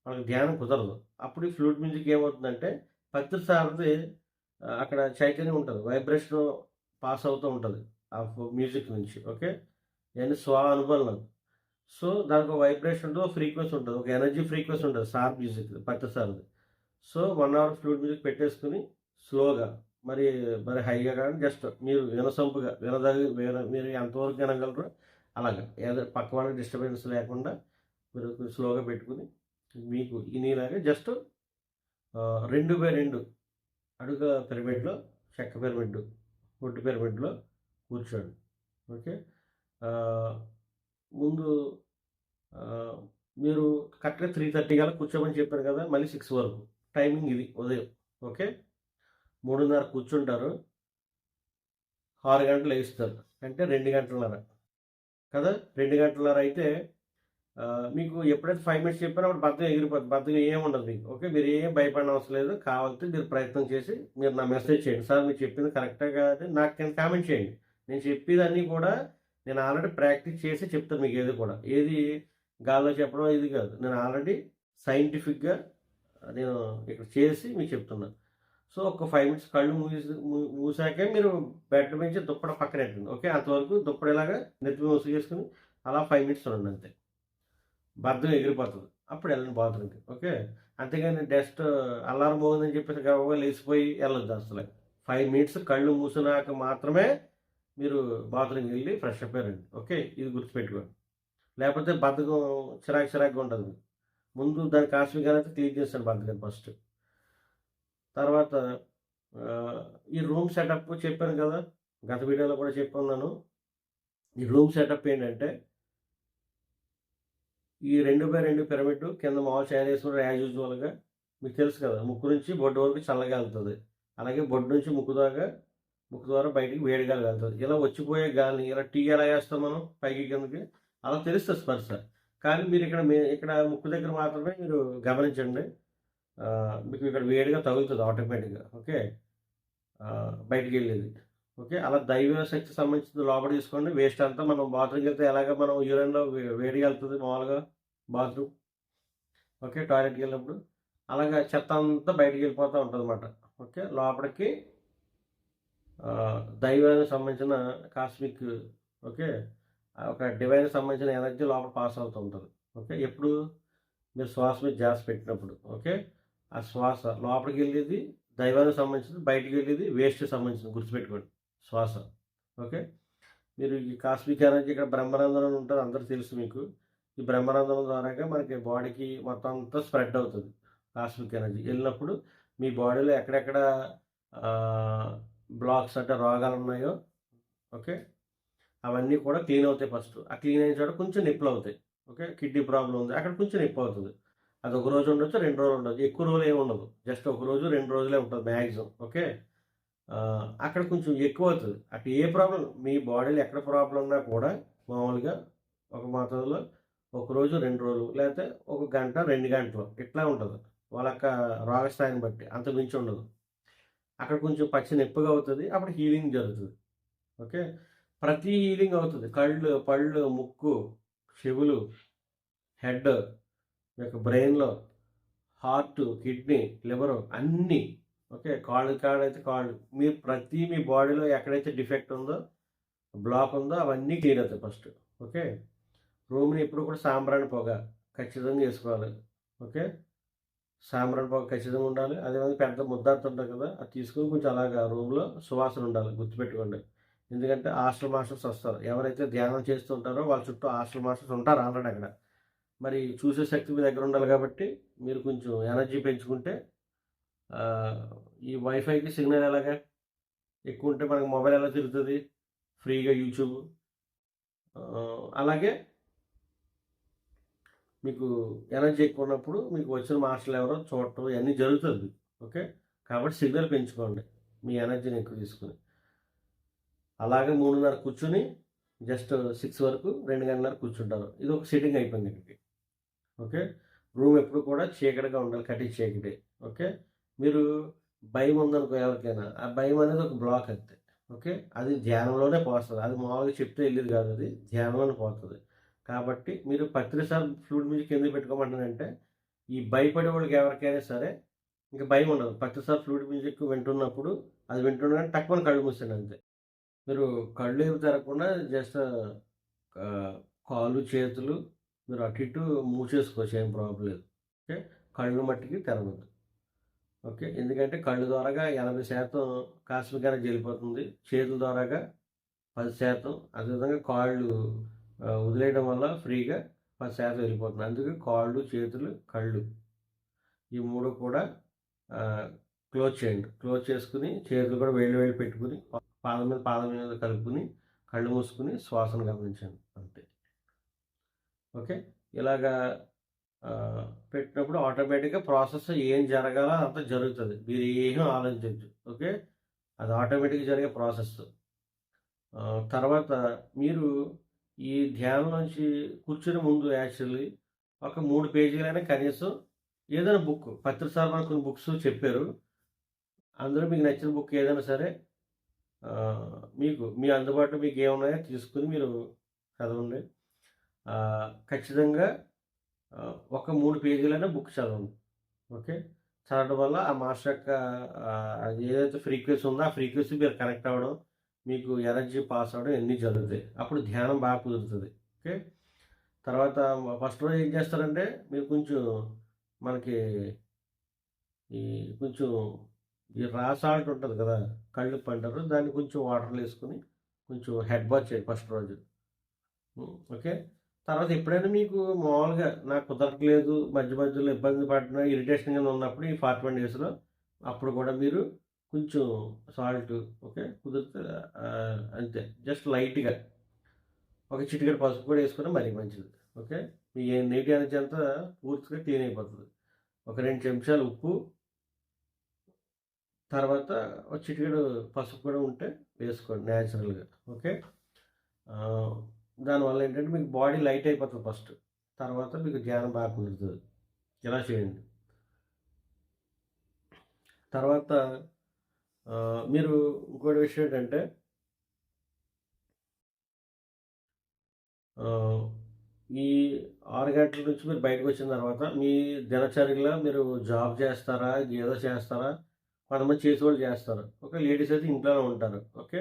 Speaker 1: వాళ్ళకి ధ్యానం కుదరదు. అప్పుడు ఈ ఫ్లూట్ మ్యూజిక్ ఏమవుతుందంటే పత్రి సార్‌ది అక్కడ చైతన్యం ఉంటది. వైబ్రేషన్ పాస్ అవుతూ ఉంటది. ఆ మ్యూజిక్ నుంచి. ఓకే. ఇయన్నీ అనుభవం. సో, దానికో వైబ్రేషన్ ఉంటది. ఒక ఫ్రీక్వెన్సీ ఉంటది. ఒక ఎనర్జీ ఫ్రీక్వెన్సీ ఉంటది సార్ మ్యూజిక్‌ది, పత్రి సార్‌ది. సో, 1 అవర్ ఫ్లూట్ మ్యూజిక్ పెట్టేసుకొని స్లోగా మరి మరి హైగా కాకుండా జస్ట్ మీరు వినసొంపుగా మీరు ఎంతవరకు వినగలరో అలాగా. ఏదో పక్క వాళ్ళకి డిస్టర్బెన్స్ లేకుండా మీరు కొంచెం స్లోగా పెట్టుకొని మీకు ఇనేలాగా జస్ట్ 2/2 అడుగుల పిరమిడ్‌లో, చెక్క పిరమిడ్, వుడ్ పిరమిడ్‌లో కూర్చోండి. ఓకే. ఆహ్, ముందు ఆహ్, మీరు కరెక్ట్‌గా 3:30 కల్లా కూర్చోమని చెప్పాను కదా! మళ్ళీ 6 వరకు. టైమింగ్ ఇది ఉదయం. ఓకే. 3:30 కూర్చుంటారు. 6 గంటలు లెగిస్తారు. అంటే 2 గంటలన్నర కదా! 2 గంటలన్నర అయితే మీకు ఎప్పుడైతే 5 మినిట్స్ చెప్పానో అప్పుడు బద్ధకం ఎగిరిపోద్ది. బద్ధకం ఏముండదు మీకు. ఓకే. మీరు ఏం భయపడనవసరం లేదు. కావాలంటే మీరు ప్రయత్నం చేసి మీరు నా మెసేజ్ చేయండి. సార్ మీరు చెప్పింది కరెక్టా కాదా నాకు కింద కామెంట్ చేయండి. నేను చెప్పేదన్నీ కూడా నేను ఆల్రెడీ ప్రాక్టీస్ చేసి చెప్తాను మీకు ఏది కూడా. ఏది గాల్లో చెప్పడం ఇది కాదు. నేను ఆల్రెడీ సైంటిఫిక్‌గా నేను ఇక్కడ చేసి మీకు చెప్తున్నా. సో, ఒక 5 మినిట్స్ కళ్ళు మూసాకే మీరు బెడ్ నుంచి దుప్పటి పక్కనెట్టండి. ఓకే. అంతవరకు దుప్పటి ఇలాగా నెత్తి మీద ముసుగేసుకొని అలా 5 మినిట్స్ ఉండండి అంతే. బద్ధకం ఎగిరిపోతది. అప్పుడు ఎళ్ళండి బాత్రూమ్‌కి. ఓకే. అంతేగాని జస్ట్ అలారం మోగిందని చెప్పేసి గబగబా లేసిపోయి ఎళ్ళొద్దు అసలే. 5 మినిట్స్ కళ్ళు మూసినాక మాత్రమే మీరు బాత్రూమ్‌కి వెళ్లి ఫ్రెష్ అప్ అయ్యి రండి. ఓకే. ఇది గుర్తుపెట్టుకోండి. లేకపోతే బద్ధకం చిరాకుగా ఉంటది. ముందు దాని కాస్మిక్ క్లీన్ చేసాను బద్ధకాన్ని ఫస్ట్. తర్వాత ఆహ్, ఈ రూమ్ సెటప్ చెప్పాను కదా! గత వీడియోలో కూడా చెప్పున్నాను. ఈ రూమ్ సెటప్ ఏంటంటే ఈ 2/2 పిరమిడ్ కింద మామూలు చైనేశ్వరుడు యాజ్ యూజువల్‌గా మీకు తెలుసు కదా! ముక్కు నుంచి బొడ్డు వరకు చల్లగా ఎళ్తది. అలాగే బొడ్డు నుంచి ముక్కు ద్వారా బయటికి వేడి గాలి వెళ్తది. ఇలా వచ్చిపోయే గాలిని ఇలా టీ ఎలా ఏస్తాం మనం పైకి కిందకి అలా తెలుస్తది స్పర్శ. కానీ మీరు ఇక్కడ ముక్కు దగ్గర మాత్రమే మీరు గమనించండి. మీకు ఇక్కడ వేడిగా తగులుతది ఆటోమేటిక్‌గా. ఓకే. బయటికెళ్ళేది. ఓకే. అలా దైవ శక్తికి సంబంధించింది లోపల తీసుకోండి. వేస్ట్ అంతా మనం బాత్రూమ్‌కెళ్తే ఎలాగా మనం యూరిన్‌లో వేడిగా ఎళ్తది మామూలుగా బాత్రూమ్. ఓకే. టాయిలెట్‌కెళ్ళినప్పుడు. అలాగా చెత్త అంతా బయటికెళ్ళిపోతా ఉంటదన్నమాట. ఓకే. లోపలికి దైవానికి సంబంధించిన కాస్మిక్ ఓకే. ఒక డివైన్‌కి సంబంధించిన ఎనర్జీ లోపల పాస్ అవుతూ ఉంటది. ఓకే. ఎప్పుడు మీరు శ్వాస మీద ధ్యాస పెట్టినప్పుడు. ఓకే. ఆ శ్వాస లోపలికెళ్ళేది దైవానికి సంబంధించింది, బయటికెళ్ళేది వేస్ట్‌కి సంబంధించింది గుర్తుపెట్టుకోండి శ్వాస. ఓకే. మీరు ఈ కాస్మిక్ ఎనర్జీ ఇక్కడ బ్రహ్మరంధ్రం అని ఉంటది అందరికి తెలుసు మీకు. ఈ బ్రహ్మరంధ్రం ద్వారాగా మనకి బాడీకి మొత్తం అంతా స్ప్రెడ్ అవుతది. కాస్మిక్ ఎనర్జీ ఎళ్ళినప్పుడు మీ బాడీలో ఎక్కడెక్కడ ఆహ్, బ్లాక్స్ అంటే రోగాలున్నాయో ఓకే. అవన్నీ కూడా క్లీన్ అవుతాయి ఫస్ట్. ఆ క్లీన్ అయిన చోట కొంచెం నొప్పులవుతాయి. ఓకే. కిడ్నీ ప్రాబ్లమ్ ఉంది. అక్కడ కొంచెం నొప్పవుతది. అది ఒక రోజు ఉండొచ్చు, 2 రోజులు ఉండొచ్చు. ఎక్కువ రోజులు ఏమి ఉండదు. జస్ట్ ఒక రోజు, 2 రోజులే ఉంటది మాక్సిమం. ఓకే. అక్కడ కొంచెం ఎక్కువవుతది. అటు ఏ ప్రాబ్లమ్ మీ బాడీలో ఎక్కడ ప్రాబ్లమ్ ఉన్నా కూడా మామూలుగా ఒక మోతాదులో ఒక రోజు, 2 రోజులు లేకపోతే ఒక గంట, 2 గంటలు ఇట్లా ఉంటది. వాళ్ళ యొక్క రోగస్థాయిని బట్టి. అంతకు మించి ఉండదు. అక్కడ కొంచెం పచ్చి నొప్పిగా అవుతది. అప్పుడు హీలింగ్ జరుగుతది. ఓకే. ప్రతి హీలింగ్ అవుతది. కళ్ళు, పళ్ళు, ముక్కు, చెవులు, హెడ్, మీ యొక్క బ్రెయిన్‌లో హార్ట్, కిడ్నీ, లివరు అన్నీ. ఓకే. కాళ్ళు కాడైతే కాళ్ళు. మీ బాడీలో ఎక్కడైతే డిఫెక్ట్ ఉందో, బ్లాక్ ఉందో అవన్నీ క్లీన్ అవుతాయి ఫస్ట్. ఓకే. రూమ్‌ని ఎప్పుడు కూడా సాంబ్రాణి పొగ ఖచ్చితంగా ఏసుకోవాలి. ఓకే. సాంబ్రాణి పొగ ఖచ్చితంగా ఉండాలి. అదేవిధంగా పెద్ద ముద్దాడుతుంటాం కదా! అది తీసుకొని కొంచెం అలాగా రూమ్‌లో సువాసన ఉండాలి గుర్తుపెట్టుకోండి. ఎందుకంటే హాస్టల్ మాస్టర్స్ వస్తారు. ఎవరైతే ధ్యానం చేస్తుంటారో వాళ్ళ చుట్టూ హాస్టల్ మాస్టర్స్ ఉంటారు ఆల్రెడీ అక్కడ. మరి చూసే శక్తి మీ దగ్గర ఉండాలి కాబట్టి మీరు కొంచెం ఎనర్జీ పెంచుకుంటే ఆహ్, ఈ వైఫైకి సిగ్నల్ ఎలాగా ఎక్కువ ఉంటే మనకు మొబైల్ ఎలా తిరుగుతది? ఫ్రీగా యూట్యూబ్. అలాగే మీకు ఎనర్జీ ఎక్కువ ఉన్నప్పుడు మీకు వచ్చిన మాస్టర్లు ఎవరో చూడటం ఇవన్నీ జరుగుతుంది. ఓకే. కాబట్టి సిగ్నల్ పెంచుకోండి మీ ఎనర్జీని ఎక్కువ తీసుకొని. అలాగే 3:30 కూర్చొని జస్ట్ 6 వరకు 2 గంటలన్నర కూర్చుంటారు. ఇది ఒక సెట్టింగ్ అయిపోయింది ఇక్కడికి. ఓకే. రూమ్ ఎప్పుడు కూడా చీకటిగా ఉండాలి. కటిక చీకటి. ఓకే. మీరు భయం ఉందనుకో ఎవరికైనా, ఆ భయం అనేది ఒక బ్లాక్ అంతే. ఓకే. అది ధ్యానంలోనే పోస్తది. అది మామూలుగా చెప్తే ఎళ్ళేది కాదు అది. ధ్యానంలోనే పోతది. కాబట్టి మీరు ప్రతిసారి ఫ్లూయిడ్ మ్యూజిక్ ఎందుకు పెట్టుకోమంటానంటే, ఈ భయపడే వాళ్ళకి ఎవరికైనా సరే ఇంక భయం ఉండదు. ప్రతిసారి ఫ్లూయిడ్ మ్యూజిక్ వింటున్నప్పుడు అది వింటుండగానే టక్కుమని కళ్ళు మూసేయండి అంతే. మీరు కళ్ళు ఏమి తెరవకుండా జస్ట్ ఆహ్, కాళ్ళు, చేతులు మీరు అటు ఇటు మూవ్ చేసుకోవచ్చు. ఏం ప్రాబ్లమ్ లేదు. ఓకే. కళ్ళు మట్టికి తెరవద్దు. ఓకే. ఎందుకంటే కళ్ళు ద్వారాగా 80% కాస్మిక్ ఎనర్జీ ఎళ్ళిపోతుంది. చేతుల ద్వారాగా 10% అదేవిధంగా కాళ్ళు వదిలేయడం వల్ల ఫ్రీగా 10% వెళ్ళిపోతుంది. అందుకే కాళ్ళు, చేతులు, కళ్ళు ఈ 3 కూడా ఆహ్, క్లోజ్ చేయండి. క్లోజ్ చేసుకొని చేతులు కూడా వేళ్ళు వేళ్ళు పెట్టుకొని పాదం మీద కలుపుకొని కళ్ళు మూసుకొని శ్వాసను గమనించండి అంతే. ఓకే. ఇలాగా పెట్టినప్పుడు ఆటోమేటిక్‌గా ప్రాసెస్ ఏం జరగాలో అదంతా జరుగుతది. మీరు ఏమి ఆలోచించొద్దు. ఓకే. అది ఆటోమేటిక్‌గా జరిగే ప్రాసెస్. తర్వాత మీరు ఈ ధ్యానం నుంచి కూర్చునే ముందు యాక్చువల్లీ ఒక 3 పేజీలైనా కనీసం ఏదైనా బుక్ పత్రిసార్ మనకు కొన్ని బుక్స్ చెప్పారు. అందులో మీకు నచ్చిన బుక్ ఏదైనా సరే మీకు మీ అందుబాటులో మీకు ఏమున్నాయో తీసుకొని మీరు చదవండి. ఖచ్చితంగా ఒక 3 పేజీలైనా బుక్ చదవండి. ఓకే. చదవడం వల్ల ఆ మాస్టర్ యొక్క అది ఏదైతే ఫ్రీక్వెన్సీ ఉందో ఆ ఫ్రీక్వెన్సీ మీరు కనెక్ట్ అవ్వడం, మీకు ఎనర్జీ పాస్ అవ్వడం ఇవన్నీ జరుగుతాయి. అప్పుడు ధ్యానం బాగా కుదురుతది. ఓకే. తర్వాత ఫస్ట్ రోజు ఏం చేస్తారంటే మీరు కొంచెం మనకి ఈ కొంచెం ఈ రా సాల్ట్ ఉంటది కదా! కళ్ళుప్పు అంటారు. దాన్ని కొంచెం వాటర్‌లో ఏసుకొని కొంచెం హెడ్ బాత్ చేయండి ఫస్ట్ రోజు. ఓకే. తర్వాత ఎప్పుడైనా మీకు మామూలుగా నాకు కుదరట్లేదు, మధ్య మధ్యలో ఇబ్బంది పడుతున్నా, ఇరిటేషన్ కింద ఉన్నప్పుడు ఈ 41 డేస్‌లో అప్పుడు కూడా మీరు కొంచెం సాల్ట్ ఓకే. కుదిరితే అంతే జస్ట్ లైట్‌గా ఒక చిటికెడు పసుపు కూడా ఏసుకున్నా మరీ మంచిది. ఓకే. మీ నెగెటివ్ ఎనర్జీ అంతా పూర్తిగా క్లీన్ అయిపోతది. ఒక 2 చెంచాలు ఉప్పు, తర్వాత ఒక చిటికెడు పసుపు కూడా ఉంటే వేసుకోండి న్యాచురల్‌గా. ఓకే. దానివల్ల ఏంటంటే మీకు బాడీ లైట్ అయిపోతుంది ఫస్ట్. తర్వాత మీకు ధ్యానం బాగా కుదురుతది. ఇలా చేయండి. తర్వాత మీరు ఇంకోటి విషయం ఏంటంటే ఈ 6 గంటల నుంచి మీరు బయటకొచ్చిన తర్వాత మీ దినచర్యలో మీరు జాబ్ చేస్తారా? ఏదో చేస్తారా? కొంతమంది చేసేవాళ్ళు చేస్తారు. ఓకే. లేడీస్ అయితే ఇంట్లోనే ఉంటారు. ఓకే.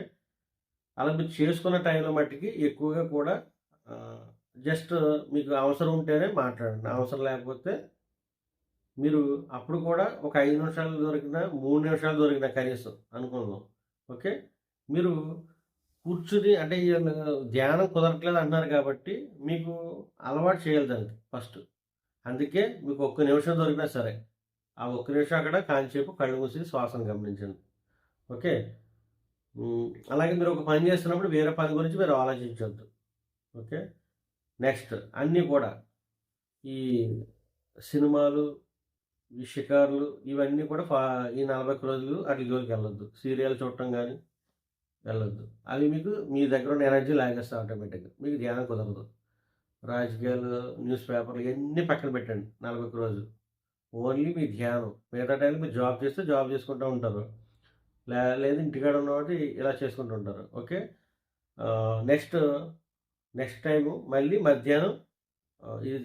Speaker 1: అలా మీరు చేసుకున్న టైంలో మట్టికి ఎక్కువగా కూడా ఆహ్, జస్ట్ మీకు అవసరం ఉంటేనే మాట్లాడండి. అవసరం లేకపోతే మీరు అప్పుడు కూడా ఒక 5 నిమిషాలు దొరికినా, 3 నిమిషాలు దొరికినా కనీసం అనుకుందాం. ఓకే. మీరు కూర్చుని అంటే ధ్యానం కుదరట్లేదు అంటున్నారు కాబట్టి మీకు అలవాటు చేయాలి దాన్ని ఫస్ట్. అందుకే మీకు ఒక్క నిమిషం దొరికినా సరే, ఆ ఒక్క నిమిషం అక్కడ కాంచేపు కళ్ళు మూసి శ్వాసను గమనించండి. ఓకే. అలాగే మీరు ఒక పని చేస్తున్నప్పుడు వేరే పని గురించి మీరు ఆలోచించొద్దు. ఓకే. నెక్స్ట్ అన్నీ కూడా ఈ సినిమాలు, ఈ షికారులు ఇవన్నీ కూడా ఈ 40 రోజులు ఆటిల జోలికెళ్ళొద్దు. సీరియల్ చూడటం గానీ వెళ్ళొద్దు. అవి మీకు మీ దగ్గర ఉన్న ఎనర్జీ లాగేస్తాయి ఆటోమేటిక్‌గా. మీకు ధ్యానం కుదరదు. రాజకీయాలు, న్యూస్ పేపర్లు ఇయన్నీ పక్కన పెట్టండి 40 రోజులు. ఓన్లీ మీ ధ్యానం. మిగతా టైంలో మీరు జాబ్ చేస్తే జాబ్ చేసుకుంటూ ఉంటారు. లేదు ఇంటికాడ ఉన్నవాటి ఇలా చేసుకుంటూ ఉంటారు. ఓకే. నెక్స్ట్, నెక్స్ట్ టైము మళ్ళీ మధ్యాహ్నం ఇది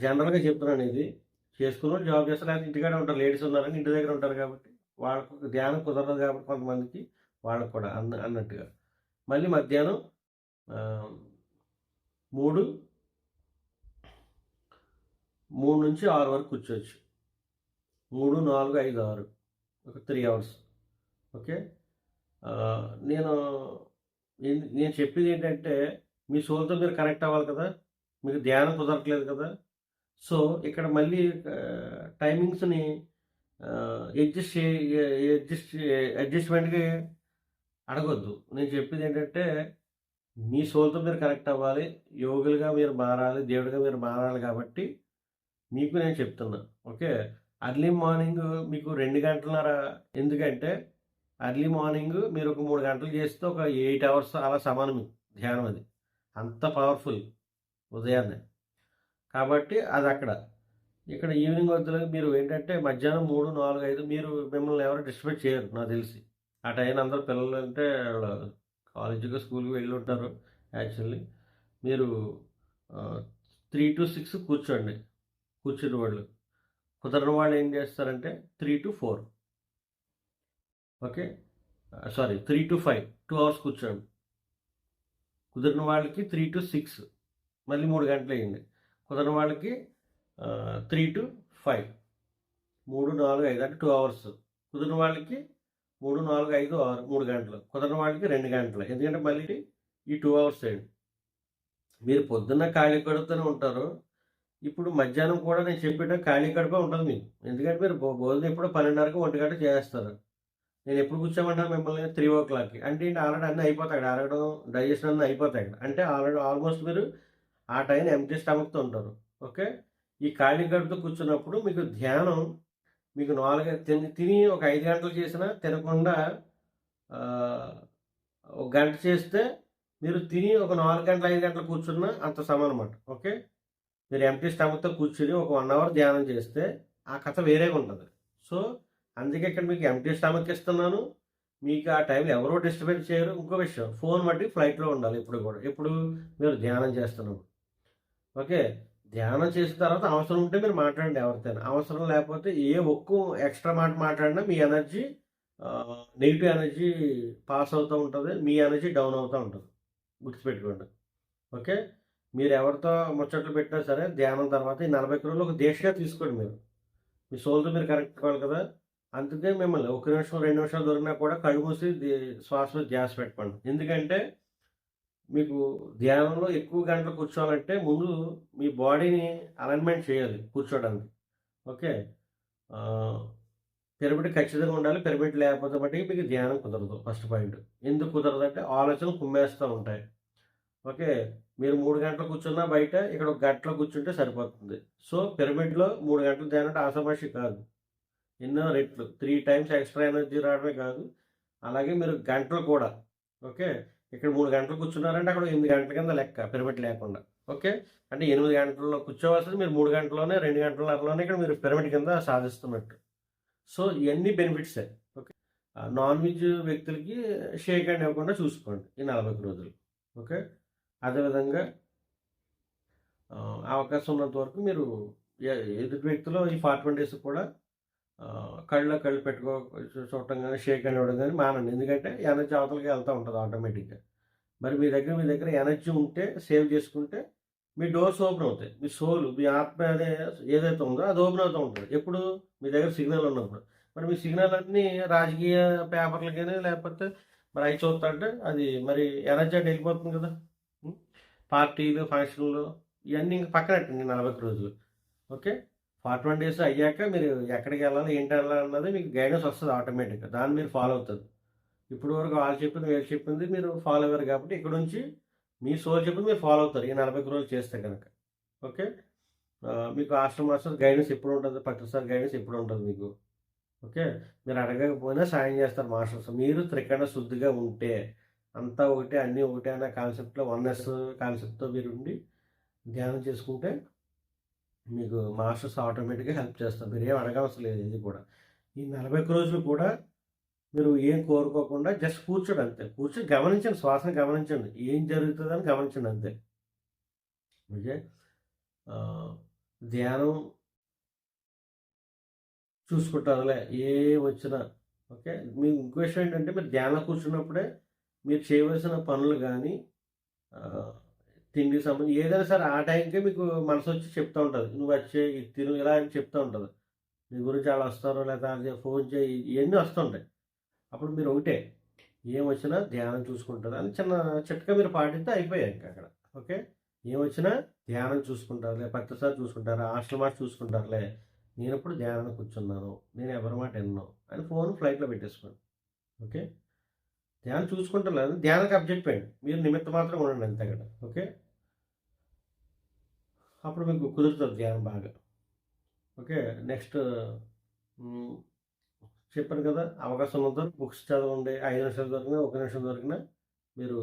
Speaker 1: జనరల్‌గా చెప్తున్నాను ఇది. చేసుకున్నోళ్ళు జాబ్ చేస్తారు. లేకపోతే ఇంటికాడే ఉంటారు. లేడీస్ ఉన్నారని ఇంటి దగ్గర ఉంటారు కాబట్టి, వాళ్ళకు ధ్యానం కుదరదు కాబట్టి కొంతమందికి వాళ్ళకి కూడా అన్నట్టుగా. మళ్ళీ మధ్యాహ్నం ఆహ్, 3, 3-6 వరకు కూర్చోవచ్చు. 3, 4, 5, 6 ఒక 3 అవర్స్. ఓకే. నేను నేను చెప్పేది ఏంటంటే, మీ సోల్‌తో మీరు కనెక్ట్ అవ్వాలి కదా! మీకు ధ్యానం కుదరట్లేదు కదా! సో, ఇక్కడ మళ్ళీ టైమింగ్స్‌ని అడ్జస్ట్ చే అడ్జస్ట్ అడ్జస్ట్‌మెంట్‌కి అడగొద్దు. నేను చెప్పేదేంటంటే, మీ సోల్‌తో మీరు కనెక్ట్ అవ్వాలి. యోగులుగా మీరు మారాలి. దేవుడిగా మీరు మారాలి కాబట్టి, మీకు నేను చెప్తున్నా. ఓకే. ఎర్లీ మార్నింగ్ మీకు 2 గంటలన్నర ఎందుకంటే, ఎర్లీ మార్నింగ్ మీరు ఒక 3 గంటలు చేస్తే ఒక 8 అవర్స్ అలా సమానం మీకు ధ్యానం అది. అంత పవర్‌ఫుల్ ఉదయాన్నే. కాబట్టి అదక్కడ. ఇక్కడ ఈవినింగ్ వద్దులే మీరు ఏంటంటే మధ్యాహ్నం 3, 4, 5 మీరు మిమ్మల్ని ఎవరు డిస్టర్బ్ చేయరు నాకు తెలిసి. ఆ టైంన అందరూ పిల్లలంటే ఆళ్ళు కాలేజీకో, స్కూల్‌కో వెళ్ళుంటారు యాక్చువల్లీ. మీరు 3-6 కూర్చోండి. కూర్చుని వాళ్ళు. కుదరని వాళ్ళు ఏం చేస్తారంటే 3-4 ఓకే. సారీ 3-5 2 అవర్స్ కూర్చోండి. కుదిరిన వాళ్ళకి 3-6 మళ్ళీ 3 గంటలేయండి. కుదరని వాళ్ళకి 3-5 3, 4, 5 అంటే 2 అవర్స్. కుదిరిన వాళ్ళకి 3, 4, 5, 6 3 గంటలు. కుదరని వాళ్ళకి 2 గంటలు. ఎందుకంటే మళ్ళీ ఈ 2 అవర్స్ ఏయండి. మీరు పొద్దున్న ఖాళీ కడుపుతోనే ఉంటారు. ఇప్పుడు మధ్యాహ్నం కూడా నేను చెప్పేటప్పుడు ఖాళీ కడుపే ఉంటది మీకు. ఎందుకంటే మీరు భోజనం ఎప్పుడో 12:30కి 1 చేస్తారు. నేను ఎప్పుడు కూర్చోమంటాను మిమ్మల్ని 3:00కి. అంటే ఏంటి ఆల్రెడీ అన్నీ అయిపోతాయి అక్కడ. అరగడం, డైజెషన్ అన్నీ అయిపోతాయి అక్కడ. అంటే ఆల్మోస్ట్ మీరు ఆ టైం ఎంప్టీ స్టమక్‌తో ఉంటారు. ఓకే. ఈ ఖాళీ కడుపుతో కూర్చున్నప్పుడు మీకు ధ్యానం మీకు 4 తిని ఒక 5 గంటలు చేసినా తినకుండా ఆహ్, ఒక గంట చేస్తే మీరు తిని ఒక 4 గంటలు, 5 గంటలు కూర్చున్నా అంత సమానమాట. ఓకే. మీరు ఎంప్టీ స్టమక్‌తో కూర్చొని ఒక 1 అవర్ ధ్యానం చేస్తే ఆ కథ వేరేగా ఉంటది. సో, అందుకే ఇక్కడ మీకు ఎంప్టీ స్టమక్ ఇస్తున్నాను. మీకు ఆ టైంలో ఎవరు డిస్టర్బెన్స్ చేయరు. ఇంకో విషయం ఫోన్ మట్టుకు ఫ్లైట్‌లో ఉండాలి ఎప్పుడు కూడా. ఎప్పుడు మీరు ధ్యానం చేస్తున్నప్పుడు. ఓకే. ధ్యానం చేసిన తర్వాత అవసరం ఉంటే మీరు మాట్లాడండి ఎవరితోనా. అవసరం లేకపోతే ఒక్క ఎక్స్‌ట్రా మాట మాట్లాడినా మీ ఎనర్జీ నెగెటివ్ ఎనర్జీ పాస్ అవుతూ ఉంటది. మీ ఎనర్జీ డౌన్ అవుతా ఉంటది. గుర్తుపెట్టుకోండి. ఓకే. మీరు ఎవరితో ముచ్చట్లు పెట్టినా సరే ధ్యానం తర్వాత ఈ 40 రోజులు ఒక దీక్షగా తీసుకోండి మీరు. మీ సోల్‌తో మీరు కనెక్ట్ అవ్వాలి కదా! అందుకే మిమ్మల్ని ఒక నిమిషం, 2 నిమిషాలు దొరికినా కూడా కళ్ళు మూసి శ్వాస మీద ధ్యాస పెట్టుకోండి. ఎందుకంటే మీకు ధ్యానంలో ఎక్కువ గంటలు కూర్చోవాలంటే ముందు మీ బాడీని అలైన్‌మెంట్ చేయాలి కూర్చోడానికి. ఓకే. ఆహ్, పిరమిడ్ ఖచ్చితంగా ఉండాలి. పిరమిడ్ లేకపోతే మటికి మీకు ధ్యానం కుదరదు ఫస్ట్ పాయింట్. ఎందుకు కుదరదంటే ఆలోచనలు కుమ్మేస్తా ఉంటాయి. ఓకే. మీరు 3 గంటలు కూర్చున్నా బయట, ఇక్కడ ఒక గంటలో కూర్చుంటే సరిపోతుంది. సో, పిరమిడ్‌లో 3 గంటలు ధ్యానం అంటే ఆషామాషీ కాదు. ఎన్నో రెట్లు 3 టైమ్స్ ఎక్స్‌ట్రా ఎనర్జీ రావడమే కాదు, అలాగే మీరు గంటలు కూడా ఓకే. ఇక్కడ 3 గంటలు కూర్చున్నారంటే అక్కడ 8 గంటల కింద లెక్క పిరమిడ్ లేకుండా. ఓకే. అంటే 8 గంటల్లో కూర్చోవాల్సింది మీరు 3 గంటల్లోనే, 2 గంటలన్నరలోనే ఇక్కడ మీరు పిరమిడ్ కింద సాధిస్తున్నట్టు. సో, ఇయన్నీ బెనిఫిట్సే. ఓకే. నాన్ వెజ్ వ్యక్తులకి షేక్ హ్యాండ్ ఇవ్వకుండా చూసుకోండి ఈ 40 రోజులు. ఓకే. అదేవిధంగా అవకాశం ఉన్నంత వరకు మీరు ఎదుటి వ్యక్తిలో ఈ 41 డేస్ కూడా కళ్ళలో కళ్ళు చూడటం గానీ, షేక్ హ్యాండ్ ఇవ్వడం గానీ మానండి. ఎందుకంటే ఎనర్జీ అవతలకి వెళ్తా ఉంటది ఆటోమేటిక్‌గా. మరి మీ దగ్గర ఎనర్జీ ఉంటే సేవ్ చేసుకుంటే మీ డోర్స్ ఓపెన్ అవుతాయి. మీ సోల్, మీ ఆత్మ ఏదైతే ఉందో అది ఓపెన్ అవుతూ ఉంటది. ఎప్పుడు? మీ దగ్గర సిగ్నల్ ఉన్నప్పుడు. మరి మీ సిగ్నల్ అన్నీ రాజకీయ పేపర్లకని లేకపోతే మరి అయి చూస్తా అంటే అది మరి ఎనర్జీ అటు వెళ్ళిపోతుంది కదా! హ్మ్. పార్టీలు, ఫంక్షన్‌లు ఇయన్నీ ఇంక పక్కనెట్టండి 40 రోజులు. ఓకే. 41 డేస్ అయ్యాక మీరు ఎక్కడికెళ్ళాలి, ఏంటెళ్ళాలన్నది మీకు గైడెన్స్ వస్తది ఆటోమేటిక్‌గా. దాన్ని మీరు ఫాలో అవుతారు. ఇప్పటి వరకు వాళ్ళు చెప్పింది, వీళ్ళు చెప్పింది మీరు ఫాలో అయ్యారు కాబట్టి ఇక్కడి నుంచి మీ సోల్ చెప్పింది మీరు ఫాలో అవుతారు. ఈ 40 రోజులు చేస్తే గనక. ఓకే. మీకు హాస్టల్ మాస్టర్ గైడెన్స్ ఎప్పుడుంటది, ప్రతిసారి గైడెన్స్ ఎప్పుడుంటది మీకు. ఓకే. మీరు అడగకపోయినా సాయం చేస్తారు మాస్టర్స్. మీరు త్రికరణ శుద్ధిగా ఉంటే, అంతా ఒకటే, అన్నీ ఒకటే అనే కాన్సెప్ట్‌లో వన్నెస్ కాన్సెప్ట్‌తో మీరుండి ధ్యానం చేసుకుంటే మీకు మాస్టర్స్ ఆటోమేటిక్‌గా హెల్ప్ చేస్తారు. మీరేం అడగవసరం లేదు ఏది కూడా. ఈ 41 రోజులు కూడా మీరు ఏం కోరుకోకుండా జస్ట్ కూర్చోండి అంతే. కూర్చొని గమనించండి, శ్వాసను గమనించండి. ఏం జరుగుతదని గమనించండి అంతే. ఓకే. ఆహ్, ధ్యానం చూసుకుంటారులే ఏమొచ్చినా. ఓకే. మీ ఇంకో విషయం ఏంటంటే మీరు ధ్యానంలో కూర్చున్నప్పుడే మీరు చేయవలసిన పనులు గానీ ఆహ్, తిండికి సంబంధించి ఏదైనా సరే ఆ టైంకే మీకు మనసొచ్చి చెప్తా ఉంటది. "నువ్వది చెయి, ఇది తిను" ఇలా అని చెప్తా ఉంటది. నీ గురించి ఆళ్ళొస్తారు లేదా ఫోను చేయి ఇయన్నీ వస్తుంటాయి. అప్పుడు మీరు ఒకటే ఏమొచ్చినా ధ్యానం చూసుకుంటారు అని చిన్న చిట్కా మీరు పాటిస్తే అయిపోయాయి ఇంక అక్కడ. ఓకే. ఏమొచ్చినా ధ్యానం చూసుకుంటారులే, ప్రతిసారి చూసుకుంటారు, హాస్టల్ మాట చూసుకుంటారులే, నేనెప్పుడు ధ్యానానికి కూర్చున్నాను, నేను ఎవరి మాట వినను అని ఫోన్ ఫ్లైట్‌లో పెట్టేసుకోండి. ఓకే. ధ్యానం చూసుకుంటలేదు, ధ్యానానికి అబ్జెక్ట్ వేయండి. మీరు నిమిత్త మాత్రం ఉండండి అంతే అక్కడ. ఓకే. అప్పుడు మీకు కుదురుతుంది ధ్యానం బాగా. ఓకే. నెక్స్ట్ హ్మ్. చెప్పాను కదా! అవకాశం ఉన్నంత వరకు బుక్స్ చదవండి. 5 నిమిషాలు దొరికినా, 1 నిమిషం దొరికినా మీరు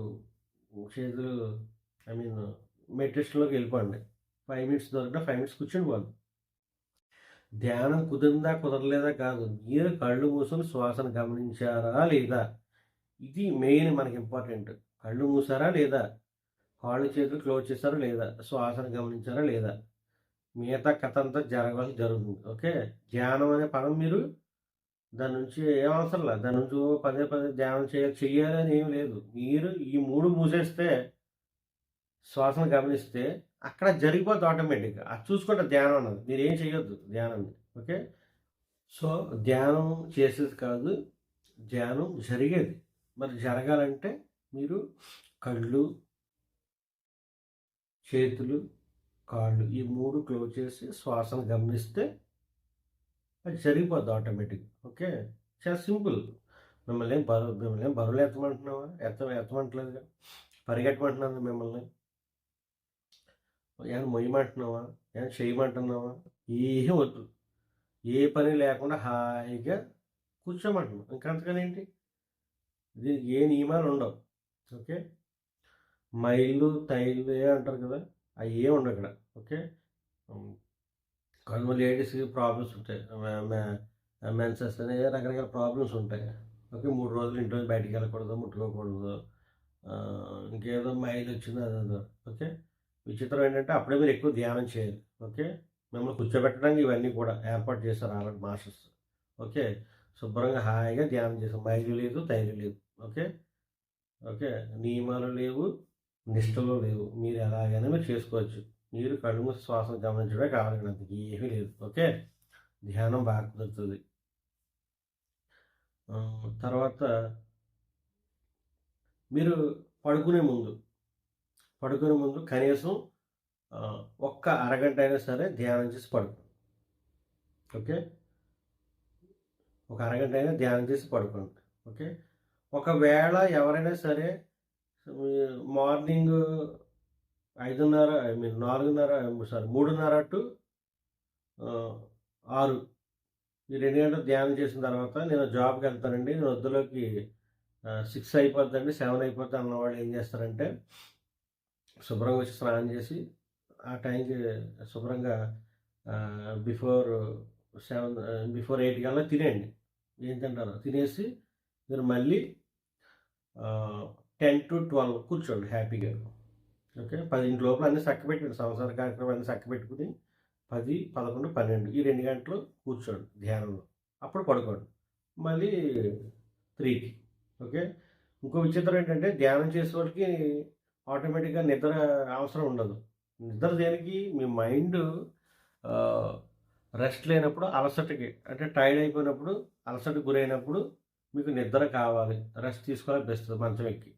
Speaker 1: చేతులు ఐ మీన్ మెడిటేషన్‌లోకి వెళ్ళిపోండి. 5 మినిట్స్ దొరికినా 5 మినిట్స్ కూర్చొని పోండి. ధ్యానం కుదిరిందా, కుదరలేదా కాదు. మీరు కళ్ళు మూసుకొని శ్వాసను గమనించారా లేదా? ఇది మెయిన్ మనకి ఇంపార్టెంట్. కళ్ళు మూసారా లేదా? కాళ్ళు చేతులు క్లోజ్ చేశారా లేదా? శ్వాసను గమనించారా లేదా? మిగతా కథ అంతా జరగాల్సి జరుగుతుంది. ఓకే. ధ్యానం అనే పదం మీరు దాని నుంచి ఏం అవసరం లేదు. దాని నుంచి పదే పదే ధ్యానం చెయ్యాలని ఏమి లేదు. మీరు ఈ 3 మూసేస్తే, శ్వాసను గమనిస్తే అక్కడ జరిగిపోద్ది ఆటోమేటిక్‌గా. అది చూసుకుంటే ధ్యానం అన్నది. మీరేం చేయొద్దు ధ్యానాన్ని. ఓకే. సో, ధ్యానం చేసేది కాదు, ధ్యానం జరిగేది. మరి జరగాలంటే మీరు కళ్ళు, చేతులు, కాళ్ళు ఈ 3 క్లోజ్ చేసి శ్వాసను గమనిస్తే అది జరిగిపోద్ది ఆటోమేటిక్‌గా. ఓకే. చాలా సింపుల్. మిమ్మల్ని ఏం బరువులు ఎత్తమంటున్నావా? ఎత్తమంటలేదుగా. పరిగెట్టమంటున్నానా మిమ్మల్ని? ఏమైనా మొయ్యమంటున్నావా? ఏమైనా చేయమంటున్నావా? ఏమి వద్దు. ఏ పని లేకుండా హాయిగా కూర్చోమంటున్నాం. ఇంక అంతకనేంటి? దీనికి ఏ నియమాలు ఉండవు. ఓకే. మైళ్ళు, తైళ్ళు అంటారు కదా! అయ్యేం ఉండవిక్కడ. ఓకే. హ్మ్. కొంతమంది లేడీస్‌కి ప్రాబ్లమ్స్ ఉంటాయి. మెన్సెస్ అని రకరకాల ప్రాబ్లమ్స్ ఉంటాయి. ఓకే. 3 రోజులు ఇంట్లో నుంచి బయటికెళ్ళకూడదు, ముట్టుకోకూడదు. ఇంకేదో మైలొచ్చింది అదేదో. ఓకే. విచిత్రం ఏంటంటే అప్పుడే మీరు ఎక్కువ ధ్యానం చేయాలి. ఓకే. మిమ్మల్ని కూర్చోబెట్టడానికి ఇవన్నీ కూడా ఏర్పాటు చేశారు ఆల్రెడీ మాస్టర్స్. ఓకే. శుభ్రంగా హాయిగా ధ్యానం చేసాం. మైలు లేదు, తైలు లేదు. ఓకే. ఓకే. నియమాలు లేవు, నిష్టలు లేవు. మీరు ఎలాగైనా మీరు చేసుకోవచ్చు. మీరు కళ్ళు మూసి శ్వాసను గమనించడమే కావాలి ఇక్కడ, అంతకు ఏమీ లేదు. ఓకే. ధ్యానం బాగా కుదురుతుంది. తర్వాత మీరు పడుకునే ముందు కనీసం ఒక్క అరగంట అయినా సరే ధ్యానం చేసి పడుకోండి. ఓకే. ఒక అరగంట అయినా ధ్యానం చేసి పడుకోండి. ఓకే. ఒకవేళ ఎవరైనా సరే morning 5:30 I mean 4:30 sorry 3:30 to 6 ఈ 2 గంటలు ధ్యానం చేసిన తర్వాత నేను జాబ్‌కి వెళ్తానండి. నేను వద్దులోకి 6 అయిపోద్దండి, 7 అయిపోద్ది అన్నవాళ్ళు ఏం చేస్తారంటే శుభ్రంగా వచ్చి స్నానం చేసి ఆ టైంకి శుభ్రంగా బిఫోర్ 8 కల్లా తినేయండి. ఏం తింటారో తినేసి మీరు మళ్ళీ 10-12 కూర్చోండి హ్యాపీగా. ఓకే. 10 లోపల అన్నీ చక్కబెట్టండి. సంసార కార్యక్రమాన్ని చక్కబెట్టుకుని 10, 11, 12 ఈ 2 గంటలు కూర్చోండి ధ్యానంలో. అప్పుడు పడుకోండి. మళ్ళీ 3కి. ఓకే. ఇంకో విచిత్రం ఏంటంటే ధ్యానం చేసేవాళ్ళకి ఆటోమేటిక్‌గా నిద్ర అవసరం ఉండదు. నిద్ర దేనికి? మీ మైండ్ రెస్ట్ లేనప్పుడు అలసటకి అంటే టైర్డ్ అయిపోయినప్పుడు, అలసటకు గురైనప్పుడు మీకు నిద్ర కావాలి. రెస్ట్ తీసుకోవాలనిపిస్తది మంచం ఎక్కి.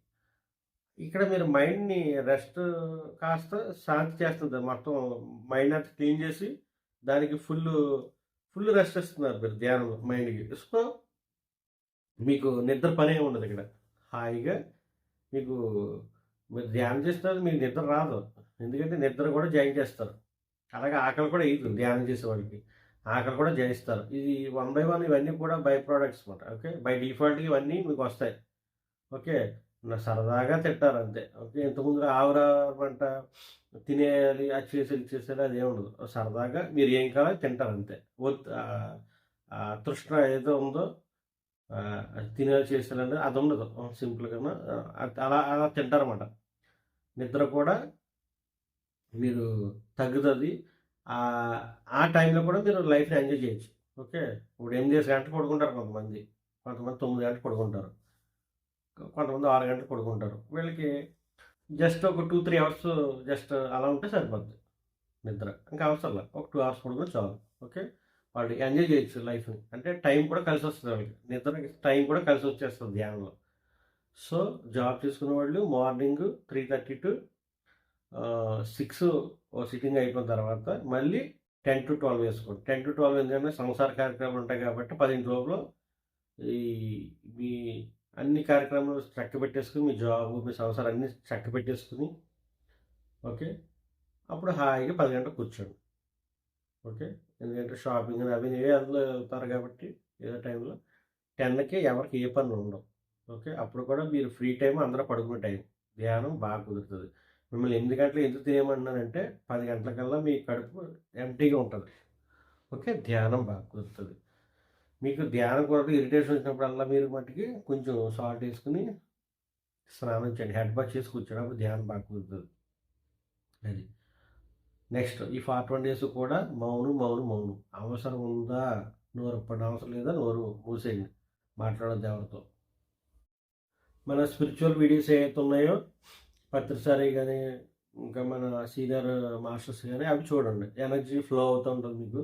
Speaker 1: ఇక్కడ మీరు మైండ్‌ని రెస్ట్ కాస్త శాంతి చేస్తుంది. మొత్తం మైండ్ అంతా క్లీన్ చేసి దానికి ఫుల్ రెస్ట్ ఇస్తున్నారు మీరు ధ్యానంలో మైండ్‌కి. సో, మీకు నిద్ర పనే ఉండదు ఇక్కడ. హాయిగా మీకు మీరు ధ్యానం చేస్తున్నారు, మీకు నిద్ర రాదు. ఎందుకంటే నిద్ర కూడా జయించేస్తారు. అలాగే ఆకలి కూడా ఎయదు ధ్యానం చేసేవాళ్ళకి. ఆకలి కూడా జయిస్తారు. ఇది 1 బై 1 ఇవన్నీ కూడా బై ప్రొడక్ట్స్ మాట. ఓకే. బై డిఫాల్ట్‌గా ఇవన్నీ మీకొస్తాయి. ఓకే. సరదాగా తింటారు అంతే. ఓకే. ఇంతకుముందు ఆవురామంట తినేయాలి, అది చేసేయాలి, ఇది చేసేయాలి అదేముండదు. సరదాగా మీరు ఏం కావాలో తింటారు అంతే. తృష్ణ ఏదో ఉందో తినేయాలి, చేసేయాలంటే అది ఉండదు. సింపుల్‌గాను అలా అలా తింటారన్నమాట. నిద్ర కూడా మీరు తగ్గుతుంది. ఆ టైంలో కూడా మీరు లైఫ్‌ని ఎంజాయ్ చేయొచ్చు. ఓకే. ఇప్పుడు 8 గంటలు పడుకుంటారు కొంతమంది. కొంతమంది 9 గంటలు పడుకుంటారు. కొంతమంది 6 గంటలు పడుకుంటారు. వీళ్ళకి జస్ట్ ఒక 2, 3 అవర్స్ జస్ట్ అలా ఉంటే సరిపోద్ది నిద్ర. ఇంకా అవసరంలా. ఒక 2 అవర్స్ పడుకుంటే చాలు. ఓకే. వాళ్ళు ఎంజాయ్ చేయొచ్చు లైఫ్‌ని. అంటే టైం కూడా కలిసొస్తది వాళ్ళకి. నిద్రకి టైం కూడా కలిసొచ్చేస్తది ధ్యానంలో. సో జాబ్ చేసుకునే వాళ్ళు మార్నింగ్ 3:30 టు 6 సిట్టింగ్ అయిపోయిన తర్వాత మళ్ళీ 10-12 వేసుకోండి. 10-12 ఎందుకంటే సంసార కార్యక్రమాలు ఉంటాయి కాబట్టి 10 లోపల ఈ మీ అన్ని కార్యక్రమాలు చక్కబెట్టేసుకుని మీ జాబు మీ సంసారం అన్నీ చక్కబెట్టేసుకుని ఓకే అప్పుడు హాయిగా 10 గంటలకు కూర్చోండి. ఓకే ఎందుకంటే షాపింగ్ అవి ఇవే అందులో వెళ్తారు కాబట్టి ఏదో టైంలో 10కి ఎవరికి ఏ పనులు ఉండవు. ఓకే అప్పుడు కూడా మీరు ఫ్రీ టైం అందరూ పడుకునే టైం ధ్యానం బాగా కుదురుతుంది. మిమ్మల్ని 8 గంటలు ఎందుకు తినేయమంటున్నానంటే 10 గంటలకల్లా మీ కడుపు ఎంటీగా ఉంటుంది. ఓకే ధ్యానం బాగా కుదురుతుంది. మీకు ధ్యానం కొరకు ఇరిటేషన్ వచ్చినప్పుడల్లా మీరు మట్టుకి కొంచెం సాల్ట్ వేసుకుని స్నానం చేయండి. హెడ్ బాత్ చేసి కూర్చోడానికి ధ్యానం బాగా కుదురుతుంది. అది నెక్స్ట్ ఈ 41 డేస్ కూడా మౌనం మౌనం మౌనం అవసరం ఉందా నోరు ఇప్పటి అవసరం లేదా నోరు మూసేయండి, మాట్లాడద్దు ఎవరితో. మన స్పిరిచువల్ వీడియోస్ ఏవైతే ఉన్నాయో పత్రిసారి కానీ ఇంకా మన సీనియర్ మాస్టర్స్ కానీ అవి చూడండి, ఎనర్జీ ఫ్లో అవుతూ ఉంటుంది మీకు.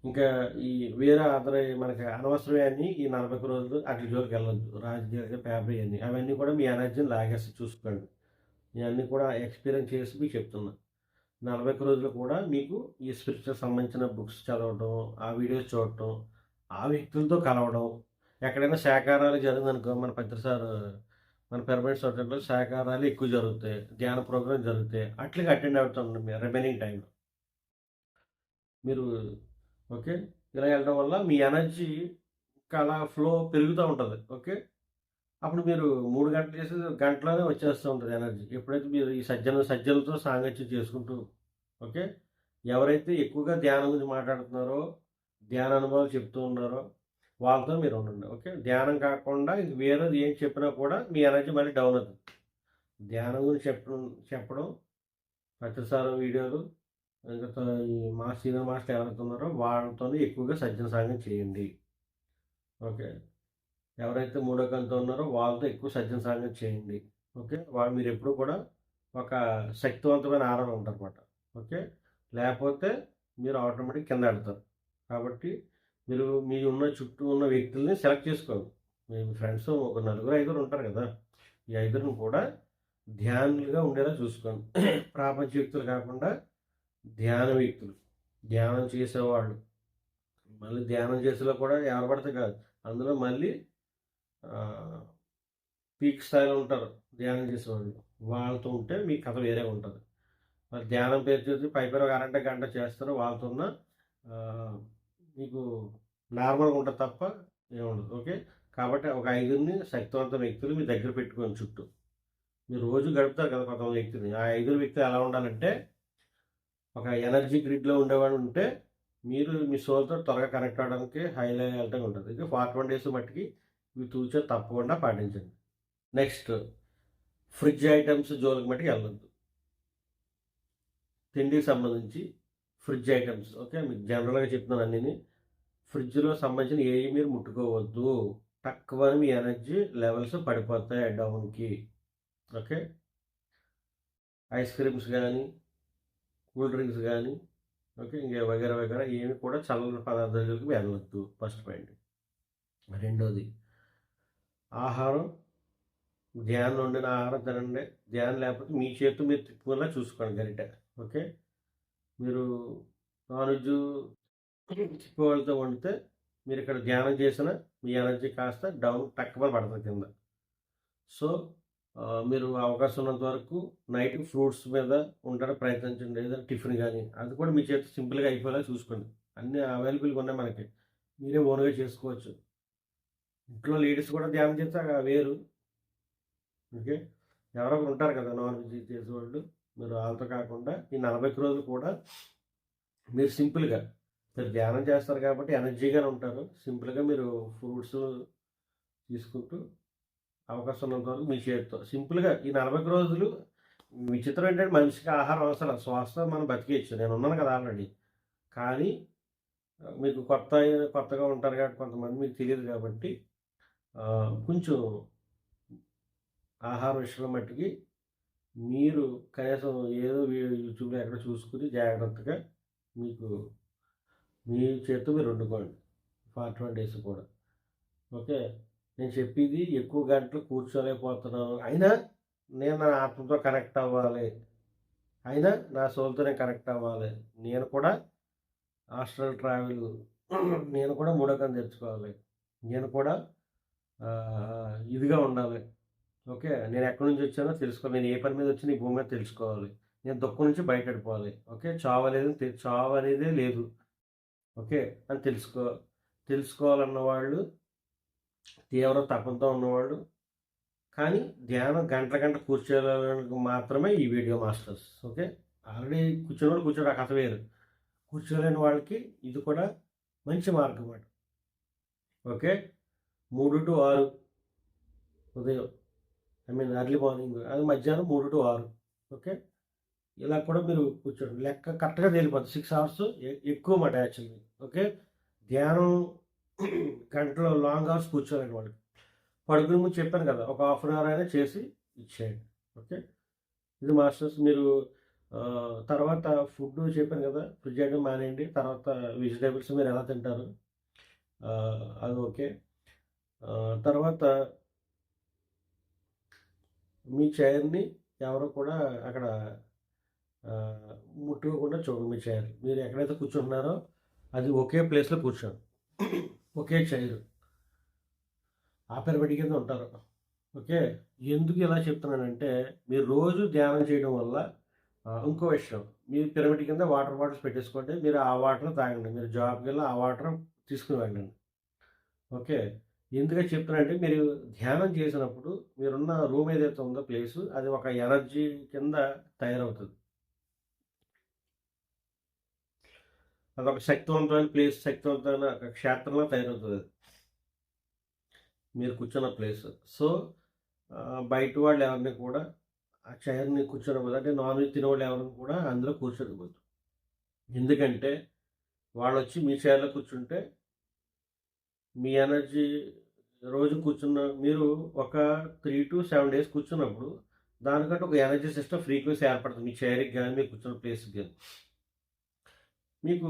Speaker 1: ఇంకా ఈ వేరే అదర్ మనకి అనవసరమే అని ఈ 40 రోజులు అట్ల జోలికి వెళ్ళొద్దు. రాజకీయ పేపర్ అన్నీ అవన్నీ కూడా మీ ఎనర్జీని లాగేసి చూసుకోండి. ఇవన్నీ కూడా ఎక్స్పీరియన్స్ చేసి మీకు చెప్తున్నా. 40 రోజులు కూడా మీకు ఈ స్పిరిచువల్ సంబంధించిన బుక్స్ చదవడం, ఆ వీడియోస్ చూడటం, ఆ వ్యక్తులతో కలవడం. ఎక్కడైనా శాకాహారాలు జరిగిందనుకో మన పత్రిసార్ మన పిరమిడ్ సొసైటీలో శాకాహారాలు ఎక్కువ జరుగుతాయి, ధ్యాన ప్రోగ్రామ్ జరుగుతాయి. అట్లకి అటెండ్ అవుతుంది మీరు రిమైనింగ్ టైంలో మీరు. ఓకే ఇలా వెళ్ళడం వల్ల మీ ఎనర్జీ అలా ఫ్లో పెరుగుతూ ఉంటుంది. ఓకే అప్పుడు మీరు 3 గంటలు చేసి గంటలోనే వచ్చేస్తూ ఉంటుంది ఎనర్జీ. ఎప్పుడైతే మీరు ఈ సజ్జలతో సాంగత్యం చేసుకుంటూ ఓకే ఎవరైతే ఎక్కువగా ధ్యానం గురించి మాట్లాడుతున్నారో ధ్యాన అనుభవాలు చెప్తూ ఉన్నారో వాళ్ళతో మీరు ఉండండి. ఓకే ధ్యానం కాకుండా వేరేది ఏం చెప్పినా కూడా మీ ఎనర్జీ మళ్ళీ డౌన్ అవుతుంది. ధ్యానం గురించి చెప్పడం ప్రతిసారి వీడియోలు ఇంకా ఈ మా సీనియర్ మాస్టర్ ఎవరైతే ఉన్నారో వాళ్ళతో ఎక్కువగా సజ్జన సాంగం చేయండి. ఓకే ఎవరైతే మూడో కంతో ఉన్నారో వాళ్ళతో ఎక్కువ సజ్జన సాంగం చేయండి. ఓకే వాళ్ళు మీరు ఎప్పుడు కూడా ఒక శక్తివంతమైన ఆరాధన ఉంటారన్నమాట. ఓకే లేకపోతే మీరు ఆటోమేటిక్ కింద ఆడతారు. కాబట్టి మీరు మీ ఉన్న చుట్టూ ఉన్న వ్యక్తుల్ని సెలెక్ట్ చేసుకోండి. మీ ఫ్రెండ్స్ ఒక 4-5 ఉంటారు కదా, ఈ 5 కూడా ధ్యానులుగా ఉండేలా చూసుకోండి. ప్రాపంచ వ్యక్తులు కాకుండా ధ్యాన వ్యక్తులు, ధ్యానం చేసేవాళ్ళు. మళ్ళీ ధ్యానం చేసేలో కూడా ఎవరు పడితే కాదు, అందులో మళ్ళీ పీక్ స్థాయిలో ఉంటారు ధ్యానం చేసేవాళ్ళు. వాళ్ళతో ఉంటే మీ కథ వేరే ఉంటుంది. మరి ధ్యానం పేరు చేసి పైపైన ఒక గంట చేస్తారు వాళ్ళతో ఉన్న మీకు నార్మల్గా ఉంటుంది తప్ప ఏముండదు. ఓకే కాబట్టి ఒక 5 శక్తివంత వ్యక్తులు మీ దగ్గర పెట్టుకొని చుట్టూ మీరు రోజు గడుపుతారు కదా కొంతమంది వ్యక్తిని. ఆ 5 వ్యక్తులు ఎలా ఉండాలంటే ఒక ఎనర్జీ గ్రిడ్లో ఉండేవాడు ఉంటే మీరు మీ సోల్తో త్వరగా కనెక్ట్ అవ్వడానికి హైలో వెళ్ళటం ఉంటుంది. ఇక 41 డేస్ మట్టికి ఇవి తూచే తప్పకుండా పాటించండి. నెక్స్ట్ ఫ్రిడ్జ్ ఐటమ్స్ జోలికి మట్టికి వెళ్ళొద్దు. తిండికి సంబంధించి ఫ్రిడ్జ్ ఐటమ్స్ ఓకే మీకు జనరల్గా చెప్తున్నాను అన్నీ. ఫ్రిడ్జ్లో సంబంధించిన ఏవి మీరు ముట్టుకోవద్దు. తక్కువ మీ ఎనర్జీ లెవెల్స్ పడిపోతాయి డౌన్కి. ఓకే ఐస్ క్రీమ్స్ కానీ కూల్ డ్రింక్స్ కానీ ఓకే ఇంకా వగేర వగేర ఏమి కూడా చల్లని పదార్థాలకు వెళ్ళొద్దు. First point. రెండోది ఆహారం, ధ్యానం వండిన ఆహారం తినండి. ధ్యానం లేకపోతే మీ చేతి మీరు తిప్పుకునేలా చూసుకోండి గరిట. ఓకే మీరు నాన్ వెజ్ తిప్పేవాళ్ళతో వండితే మీరు ఇక్కడ ధ్యానం చేసిన మీ ఎనర్జీ కాస్త డౌన్ తక్కువ పడుతుంది కింద. సో మీరు అవకాశం ఉన్నంత వరకు నైట్ ఫ్రూట్స్ మీద ఉండడానికి ప్రయత్నించండి. ఏదైనా టిఫిన్ కానీ అది కూడా మీ చేతి సింపుల్గా అయిపోయేలా చూసుకోండి. అన్నీ అవైలబుల్గా ఉన్నాయి మనకి, మీరే ఓన్గా చేసుకోవచ్చు. ఇంట్లో లేడీస్ కూడా ధ్యానం చేస్తే వేరు. ఓకే ఎవరో ఒకరు ఉంటారు కదా నాన్ వెజ్ చేసేవాళ్ళు, మీరు వాళ్ళతో కాకుండా ఈ 40 రోజులు కూడా మీరు సింపుల్గా మీరు ధ్యానం చేస్తారు కాబట్టి ఎనర్జీగానే ఉంటారు. సింపుల్గా మీరు ఫ్రూట్స్ తీసుకుంటూ అవకాశం ఉన్నంత వరకు మీ చేతితో సింపుల్గా ఈ 40 రోజులు. విచిత్రం ఏంటంటే మనిషికి ఆహారం అవసరం, శ్వాస మనం బతికేయచ్చు. నేను ఉన్నాను కదా ఆల్రెడీ. కానీ మీకు కొత్తగా ఉంటారు కాబట్టి కొంతమంది మీకు తెలియదు కాబట్టి కొంచెం ఆహార విషయంలో మట్టుకి మీరు కనీసం ఏదో యూట్యూబ్లో ఎక్కడ చూసుకుని జాగ్రత్తగా మీకు మీ చేతితో మీరు వండుకోండి 41 డేస్ కూడా. ఓకే నేను చెప్పేది ఎక్కువ గంటలు కూర్చోలేకపోతున్నాను. అయినా నేను నా ఆత్మతో కనెక్ట్ అవ్వాలి. అయినా నా సోల్‌తోనే కనెక్ట్ అవ్వాలి. నేను కూడా ఆస్ట్రల్ ట్రావెల్ నేను కూడా మూడో కన్ను తెరుచుకోవాలి. నేను కూడా ఇదిగా ఉండాలి. ఓకే. నేను ఎక్కడి నుంచి వచ్చానో తెలుసుకోవాలి. నేను ఏ పని మీద వచ్చానో ఈ భూమి మీద తెలుసుకోవాలి. నేను దుఃఖం నుంచి బయటపడిపోవాలి. ఓకే. చావు అనేదే లేదు. ఓకే. అని తెలుసుకోవాలన్న వాళ్ళు, తీవ్ర తపంతో ఉన్నవాళ్ళు, కానీ ధ్యానం గంటల గంట కూర్చోడానికి మాత్రమే ఈ వీడియో మాస్టర్స్. ఓకే. ఆల్రెడీ కూర్చున్నవాడు కూర్చోడు, ఆ కథ వేరు. కూర్చోలేని వాళ్ళకి ఇది కూడా మంచి మార్గం అన్నమాట. ఓకే. 3 to 6 ఉదయం, ఎర్లీ మార్నింగ్, అది మధ్యాహ్నం 3 to 6. ఓకే. ఇలా కూడా మీరు కూర్చోండి. లెక్క కరెక్ట్‌గా తేలిపోద్ది. 6 అవర్స్ ఎక్కువ మాట యాక్చువల్లీ. ఓకే. ధ్యానం గంటలో లాంగ్ అవర్స్ కూర్చోలేని వాళ్ళకి. పడుకునే ముందు చెప్పాను కదా, ఒక హాఫ్ అన్ అవర్ అయినా చేసి ఇచ్చేయండి. ఓకే. ఇది మాస్టర్స్. మీరు తర్వాత ఫుడ్ చెప్పాను కదా, ఫ్రిడ్జ్ ఐటమ్ మానేయండి. తర్వాత వెజిటేబుల్స్ మీరు ఎలా తింటారు అది ఓకే. తర్వాత మీ చైర్ని ఎవరు కూడా అక్కడ ముట్టుకోకుండా చూడండి. మీ చైర్ మీరు ఎక్కడైతే కూర్చుంటున్నారో అది ఒకే ప్లేస్లో కూర్చోండి. ఒకే చైరు ఆ పిరమిడ్ కింద ఉంటారు. ఓకే. ఎందుకు ఇలా చెప్తున్నానంటే, మీరు రోజు ధ్యానం చేయడం వల్ల ఇంకో విషయం, మీరు పిరమిడ్ కింద వాటర్ బాటిల్స్ పెట్టేసుకోండి. మీరు ఆ వాటర్ తాగండి. మీరు జాబ్కి వెళ్ళి ఆ వాటర్ తీసుకుని వెళ్ళండి. ఓకే. ఎందుకని చెప్తున్నానంటే, మీరు ధ్యానం చేసినప్పుడు మీరున్న రూమ్ ఏదైతే ఉందో ప్లేసు, అది ఒక ఎనర్జీ కింద తయారవుతుంది. అదొక శక్తివంతమైన ప్లేస్, శక్తివంతమైన క్షేత్రంలో తయారవుతుంది మీరు కూర్చున్న ప్లేస్. సో బయట వాళ్ళు ఎవరిని కూడా ఆ చైర్ని కూర్చోనివ్వదు. అంటే నాన్ వెజ్ తినేవాళ్ళు ఎవరిని కూడా అందులో కూర్చోనివ్వద్దు. ఎందుకంటే వాళ్ళు వచ్చి మీ చైర్లో కూర్చుంటే మీ ఎనర్జీ రోజు కూర్చున్న మీరు ఒక 3 to 7 డేస్ కూర్చున్నప్పుడు దానికంటే ఒక ఎనర్జీ సిస్టమ్ ఫ్రీక్వెన్సీ ఏర్పడుతుంది మీ చైర్కి కానీ మీరు కూర్చున్న ప్లేస్కి కానీ. మీకు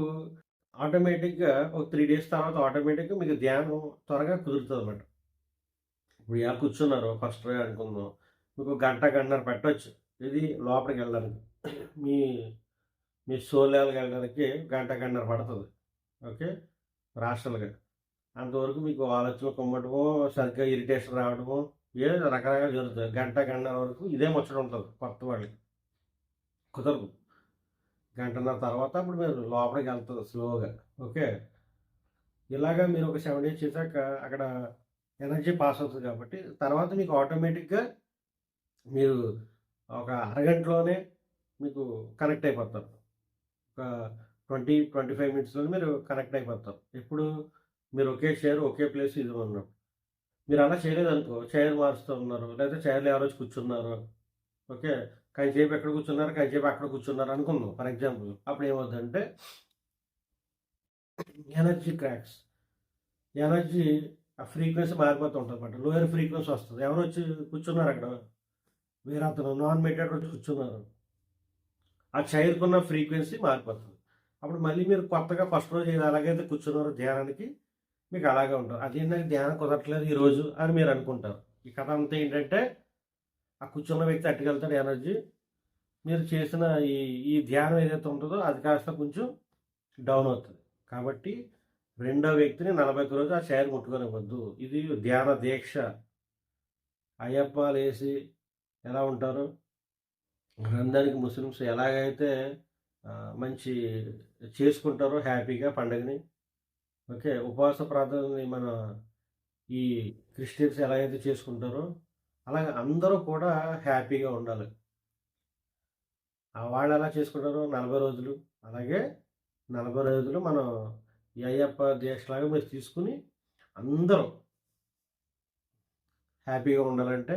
Speaker 1: ఆటోమేటిక్గా ఒక 3 డేస్ తర్వాత ఆటోమేటిక్గా మీకు ధ్యానం త్వరగా కుదురుతుంది అన్నమాట. ఇప్పుడు ఎలా కూర్చున్నారో ఫస్ట్ అనుకుందాం, మీకు గంటన్నర పెట్టవచ్చు ఇది లోపలికి వెళ్ళడానికి. మీ మీ సోల్ లెవెల్కి వెళ్ళడానికి గంటన్నర పడుతుంది. ఓకే. రాష్ట్రాలుగా అంతవరకు మీకు ఆలోచనలు కొమ్మటమో, సరిగ్గా ఇరిటేషన్ రావడమో, ఏ రకరకాలు జరుగుతుంది. గంటన్నర వరకు ఇదే ముచ్చట ఉంటుంది కొత్త వాళ్ళకి. కుదరదు. గంటన్నర తర్వాత అప్పుడు మీరు లోపలికి వెళ్తుంది స్లోగా. ఓకే. ఇలాగా మీరు ఒక 7 డేస్ చేశాక అక్కడ ఎనర్జీ పాస్ అవుతుంది కాబట్టి తర్వాత మీకు ఆటోమేటిక్గా మీరు ఒక అరగంటలోనే మీకు కనెక్ట్ అయిపోతారు. ఒక 20-25 మినిట్స్లోనే మీరు కనెక్ట్ అయిపోతారు. ఎప్పుడు మీరు ఒకే చైర్ ఒకే ప్లేస్ ఇది ఉన్నప్పుడు. మీరు అలా చేయలేదనుకో, చైర్ మారుస్తూ ఉన్నారు, లేకపోతే చైర్లో ఎవరో కూర్చున్నారు. ఓకే. కాసేపు ఎక్కడ కూర్చున్నారు, కాసేపు అక్కడ కూర్చున్నారు అనుకుందాం ఫర్ ఎగ్జాంపుల్. అప్పుడు ఏమవుతుందంటే ఎనర్జీ క్రాక్స్, ఎనర్జీ ఆ ఫ్రీక్వెన్సీ మారిపోతూ ఉంటుంది అన్నమాట. లోయర్ ఫ్రీక్వెన్సీ వస్తుంది. ఎవరు వచ్చి కూర్చున్నారు అక్కడ, వేరే అతను నాన్ మెడిటేటర్ వచ్చి కూర్చున్నారు, ఆ చైర్కున్న ఫ్రీక్వెన్సీ మారిపోతుంది. అప్పుడు మళ్ళీ మీరు కొత్తగా ఫస్ట్ రోజు ఎలాగైతే కూర్చున్నారో ధ్యానానికి మీకు అలాగే ఉంటారు. అదేంటంటే ధ్యానం కుదరట్లేదు ఈరోజు అని మీరు అనుకుంటారు. ఈ కథ అంతా ఏంటంటే, ఆ కూర్చున్న వ్యక్తి అట్టుకెళ్తాడు ఎనర్జీ, మీరు చేసిన ఈ ఈ ధ్యానం ఏదైతే ఉంటుందో అది కాస్త కొంచెం డౌన్ అవుతుంది. కాబట్టి రెండో వ్యక్తిని 40 రోజు ఆ చైర్ ముట్టుకోనివ్వద్దు. ఇది ధ్యాన దీక్ష. అయ్యప్పాలు వేసి ఎలా ఉంటారో, రంజాన్కి ముస్లిమ్స్ ఎలాగైతే మంచి చేసుకుంటారో హ్యాపీగా పండుగని. ఓకే. ఉపవాస ప్రార్థనని మన ఈ క్రిస్టియన్స్ ఎలాగైతే చేసుకుంటారో అలాగే అందరూ కూడా హ్యాపీగా ఉండాలి. వాళ్ళు ఎలా చేసుకుంటారో 40 రోజులు, అలాగే 40 రోజులు మనం ఈ అయ్యప్ప దీక్షలాగా మీరు తీసుకుని అందరూ హ్యాపీగా ఉండాలంటే,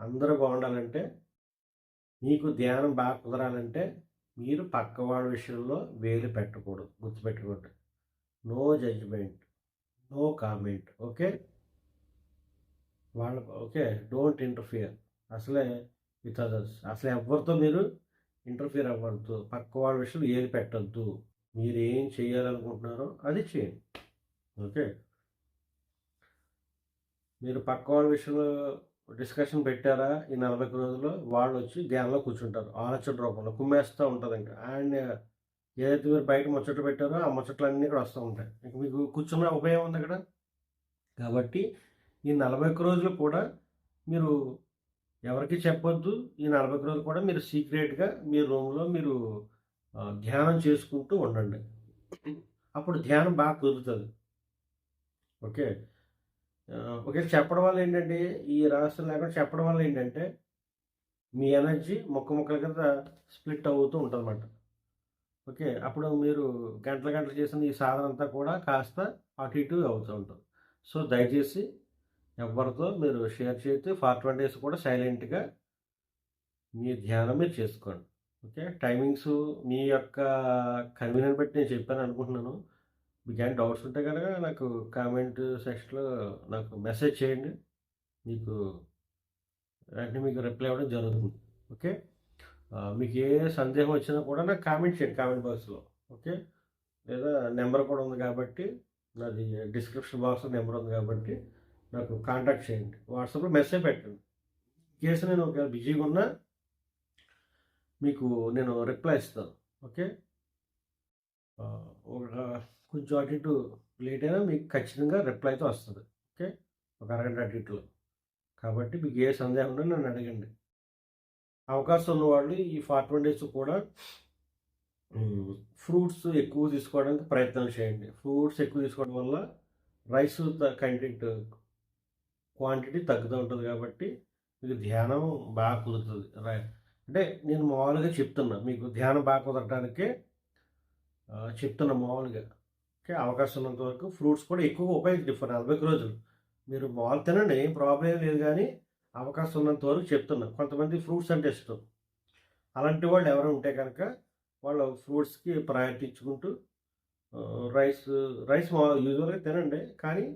Speaker 1: అందరూ బాగుండాలంటే, మీకు ధ్యానం బాగా కుదరాలంటే మీరు పక్క వాళ్ళ విషయంలో వేలు పెట్టకూడదు. గుర్తుపెట్టుకోండి. No judgement, no comment. Okay. Okay. Don't interfere అసలే విత్ అదర్స్. అసలు ఎవరితో మీరు ఇంటర్ఫియర్ అవ్వద్దు. పక్క వాళ్ళ విషయంలో ఏది పెట్టద్దు. మీరు ఏం చేయాలనుకుంటున్నారో అది చేయండి. ఓకే. మీరు పక్క వాళ్ళ విషయంలో డిస్కషన్ పెట్టారా ఈ 40 రోజుల్లో, వాళ్ళొచ్చి ధ్యానంలో కూర్చుంటారు. ఆలోచన రూపంలో కుమ్మేస్తా ఉంటదింక. ఏదైతే మీరు బయట ముచ్చట్లు పెట్టారో, ఆ ముచ్చట్లన్నీ ఇక్కడ వస్తూ ఉంటాయి. ఇంక మీకు కూర్చున్న ఉపయోగం ఉంది అక్కడ. కాబట్టి ఈ 41 రోజులు కూడా మీరు ఎవరికీ చెప్పొద్దు. ఈ 41 రోజులు కూడా మీరు సీక్రెట్‌గా మీ రూమ్‌లో మీరు ధ్యానం చేసుకుంటూ ఉండండి. అప్పుడు ధ్యానం బాగా కుదురుతది. ఓకే. ఒకవేళ చెప్పడం వల్ల ఏంటంటే, ఈ రహస్యం లేకుండా చెప్పడం వల్ల ఏంటంటే, మీ ఎనర్జీ ముక్కల కింద స్ప్లిట్ అవుతూ ఉంటదన్నమాట. ఓకే. అప్పుడు మీరు గంటలు గంటలు చేసిన ఈ సాధన అంతా కూడా కాస్త అటు ఇటు అవుతూ ఉంటుంది. సో, దయచేసి ఎవ్వరితో మీరు షేర్ చేయొద్దు. 41 డేస్ కూడా సైలెంట్‌గా మీ ధ్యానం మీరు చేసుకోండి. ఓకే. టైమింగ్స్ మీ యొక్క కన్వీనియన్స్ బట్టి నేను చెప్పాను అనుకుంటున్నాను. మీకేమైనా డౌట్స్ ఉంటే కనుక నాకు కామెంట్ సెక్షన్‌లో నాకు మెసేజ్ చేయండి. మీకు వెంటనే మీకు రిప్లై ఇవ్వడం జరుగుతుంది. ఓకే. మీకు ఏ సందేహం వచ్చినా కూడా నాకు కామెంట్ చేయండి కామెంట్ బాక్స్‌లో. ఓకే. లేదా నెంబర్ కూడా ఉంది కాబట్టి, నాది డిస్క్రిప్షన్ బాక్స్‌లో నెంబర్ ఉంది కాబట్టి నాకు కాంటాక్ట్ చేయండి. వాట్సాప్‌లో మెసేజ్ పెట్టండి. కేసు నేను ఒకవేళ బిజీగా ఉన్నా మీకు నేను రిప్లై ఇస్తాను. ఓకే. ఒక కొంచెం అటు ఇటు లేట్ అయినా మీకు ఖచ్చితంగా రిప్లై అయితే వస్తుంది. ఓకే. ఒక అరగంట అటు ఇటులో. కాబట్టి మీకు ఏ సందేహం ఉన్నా నన్ను అడగండి. అవకాశం ఉన్నవాళ్ళు ఈ 41 డేస్ కూడా ఫ్రూట్స్ ఎక్కువ తీసుకోవడానికి ప్రయత్నం చేయండి. ఫ్రూట్స్ ఎక్కువ తీసుకోవడం వల్ల రైస్ కంటెంట్ క్వాంటిటీ తగ్గుతూ ఉంటుంది కాబట్టి మీకు ధ్యానం బాగా కుదురుతుంది. అంటే నేను మామూలుగా చెప్తున్నా, మీకు ధ్యానం బాగా కుదరడానికే చెప్తున్నా మామూలుగా. ఓకే. అవకాశం ఉన్నంత వరకు ఫ్రూట్స్ కూడా ఎక్కువగా ఉపయోగించండి 40 రోజులు. మీరు మామూలు తినండి, ఏం ప్రాబ్లం ఏం లేదు, కానీ అవకాశం ఉన్నంత వరకు చెప్తున్నా. కొంతమంది ఫ్రూట్స్ అంటే ఇష్టం. అలాంటి వాళ్ళు ఎవరు ఉంటే కనుక వాళ్ళు ఫ్రూట్స్కి ప్రయారిటీ ఇచ్చుకుంటూ రైస్ రైస్ యూజువల్గా తినండి, కానీ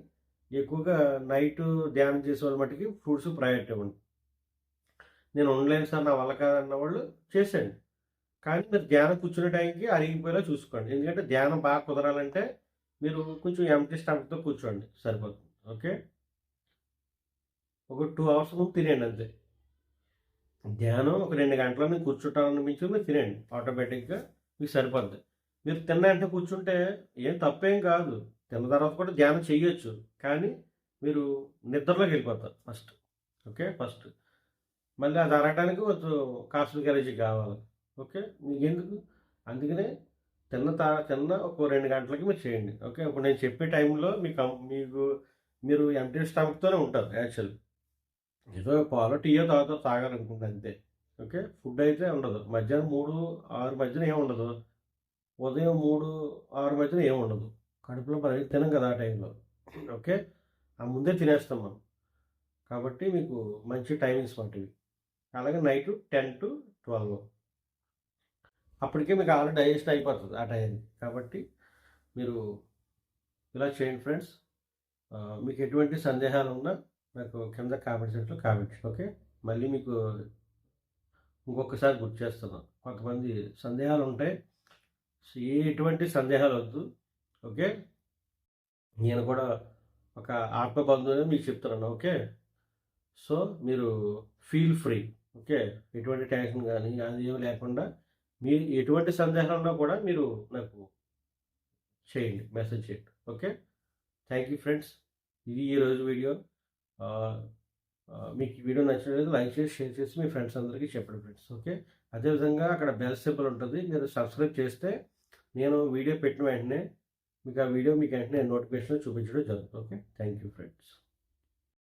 Speaker 1: ఎక్కువగా నైట్ ధ్యానం చేసేవాళ్ళ మట్టుకి ఫ్రూట్స్ ప్రయారిటీ ఇవ్వండి. నేను ఉండలేను సార్, నా వల్ల కాదన్న వాళ్ళు చేసేయండి, కానీ మీరు ధ్యానం కూర్చునే టైంకి అరిగిపోయేలా చూసుకోండి. ఎందుకంటే ధ్యానం బాగా కుదరాలంటే మీరు కొంచెం ఎంప్టీ స్టమక్తో కూర్చోండి, సరిపోతుంది. ఓకే. ఒక 2 అవర్స్ ముందు తినేయండి అంతే. ధ్యానం ఒక 2 గంటలని కూర్చుంటానని మించి మీరు తినండి, ఆటోమేటిక్గా మీకు సరిపోద్ది. మీరు తిన్న వెంటనే కూర్చుంటే ఏం తప్పేం కాదు. తిన్న తర్వాత కూడా ధ్యానం చేయొచ్చు, కానీ మీరు నిద్రలోకి వెళ్ళిపోతారు ఫస్ట్. ఓకే. ఫస్ట్ మళ్ళీ అది అరగడానికి కొంచెం కాస్ట్లీ ఎనర్జీ కావాలి. ఓకే. మీకెందుకు, అందుకనే తిన్న ఒక 2 గంటలకి మీరు చేయండి. ఓకే. ఇప్పుడు నేను చెప్పే టైంలో మీకు మీరు ఎంప్టీ స్టమక్తోనే ఉంటారు యాక్చువల్లీ. ఏదో పాలో టీయో తాగాలనుకుంటే అంతే. ఓకే. ఫుడ్ అయితే ఉండదు. మధ్యాహ్నం 3, 6 మధ్యన ఏమి ఉండదు. ఉదయం 3, 6 మధ్యన ఏమి ఉండదు. కడుపులో మరి తినం కదా ఆ టైంలో. ఓకే. ఆ ముందే తినేస్తాం మనం. కాబట్టి మీకు మంచి టైమింగ్స్ మాట ఇవి. అలాగే నైట్ 10-12 అప్పటికే మీకు ఆల్రెడీ డైజెస్ట్ అయిపోతుంది ఆ టైంకి. కాబట్టి మీరు ఇలా చేయండి ఫ్రెండ్స్. మీకు ఎటువంటి సందేహాలు ఉన్నా నాకు కింద కామెంట్ సెక్షన్లో కామెంట్ చేయండి. ఓకే. మళ్ళీ మీకు ఇంకొకసారి గుర్తు చేస్తున్నాను, కొంతమంది సందేహాలు ఉంటాయి. ఎటువంటి సందేహాలు వద్దు. ఓకే. నేను కూడా ఒక ఆత్మబంధువుని మీకు చెప్తున్నాను. ఓకే. సో మీరు ఫీల్ ఫ్రీ. ఓకే. ఎటువంటి టెన్షన్ కానీ అది ఏమి లేకుండా మీరు ఎటువంటి సందేహాలు ఉన్నా కూడా మీరు నాకు చేయండి, మెసేజ్ చేయండి. ఓకే. Thank you friends. ఇది ఈరోజు వీడియో. మీకు ఈ వీడియో నచ్చినట్లయితే లైక్ చేసి షేర్ చేసి మీ ఫ్రెండ్స్ అందరికీ చెప్పండి ఫ్రెండ్స్. ఓకే. అదేవిధంగా అక్కడ బెల్ సింబల్ ఉంటుంది, మీరు సబ్స్క్రైబ్ చేస్తే నేను వీడియో పెట్టిన వెంటనే మీకు ఆ వీడియో మీకు వెంటనే నోటిఫికేషన్ చూపించడం జరుగుతుంది. ఓకే. Thank you friends.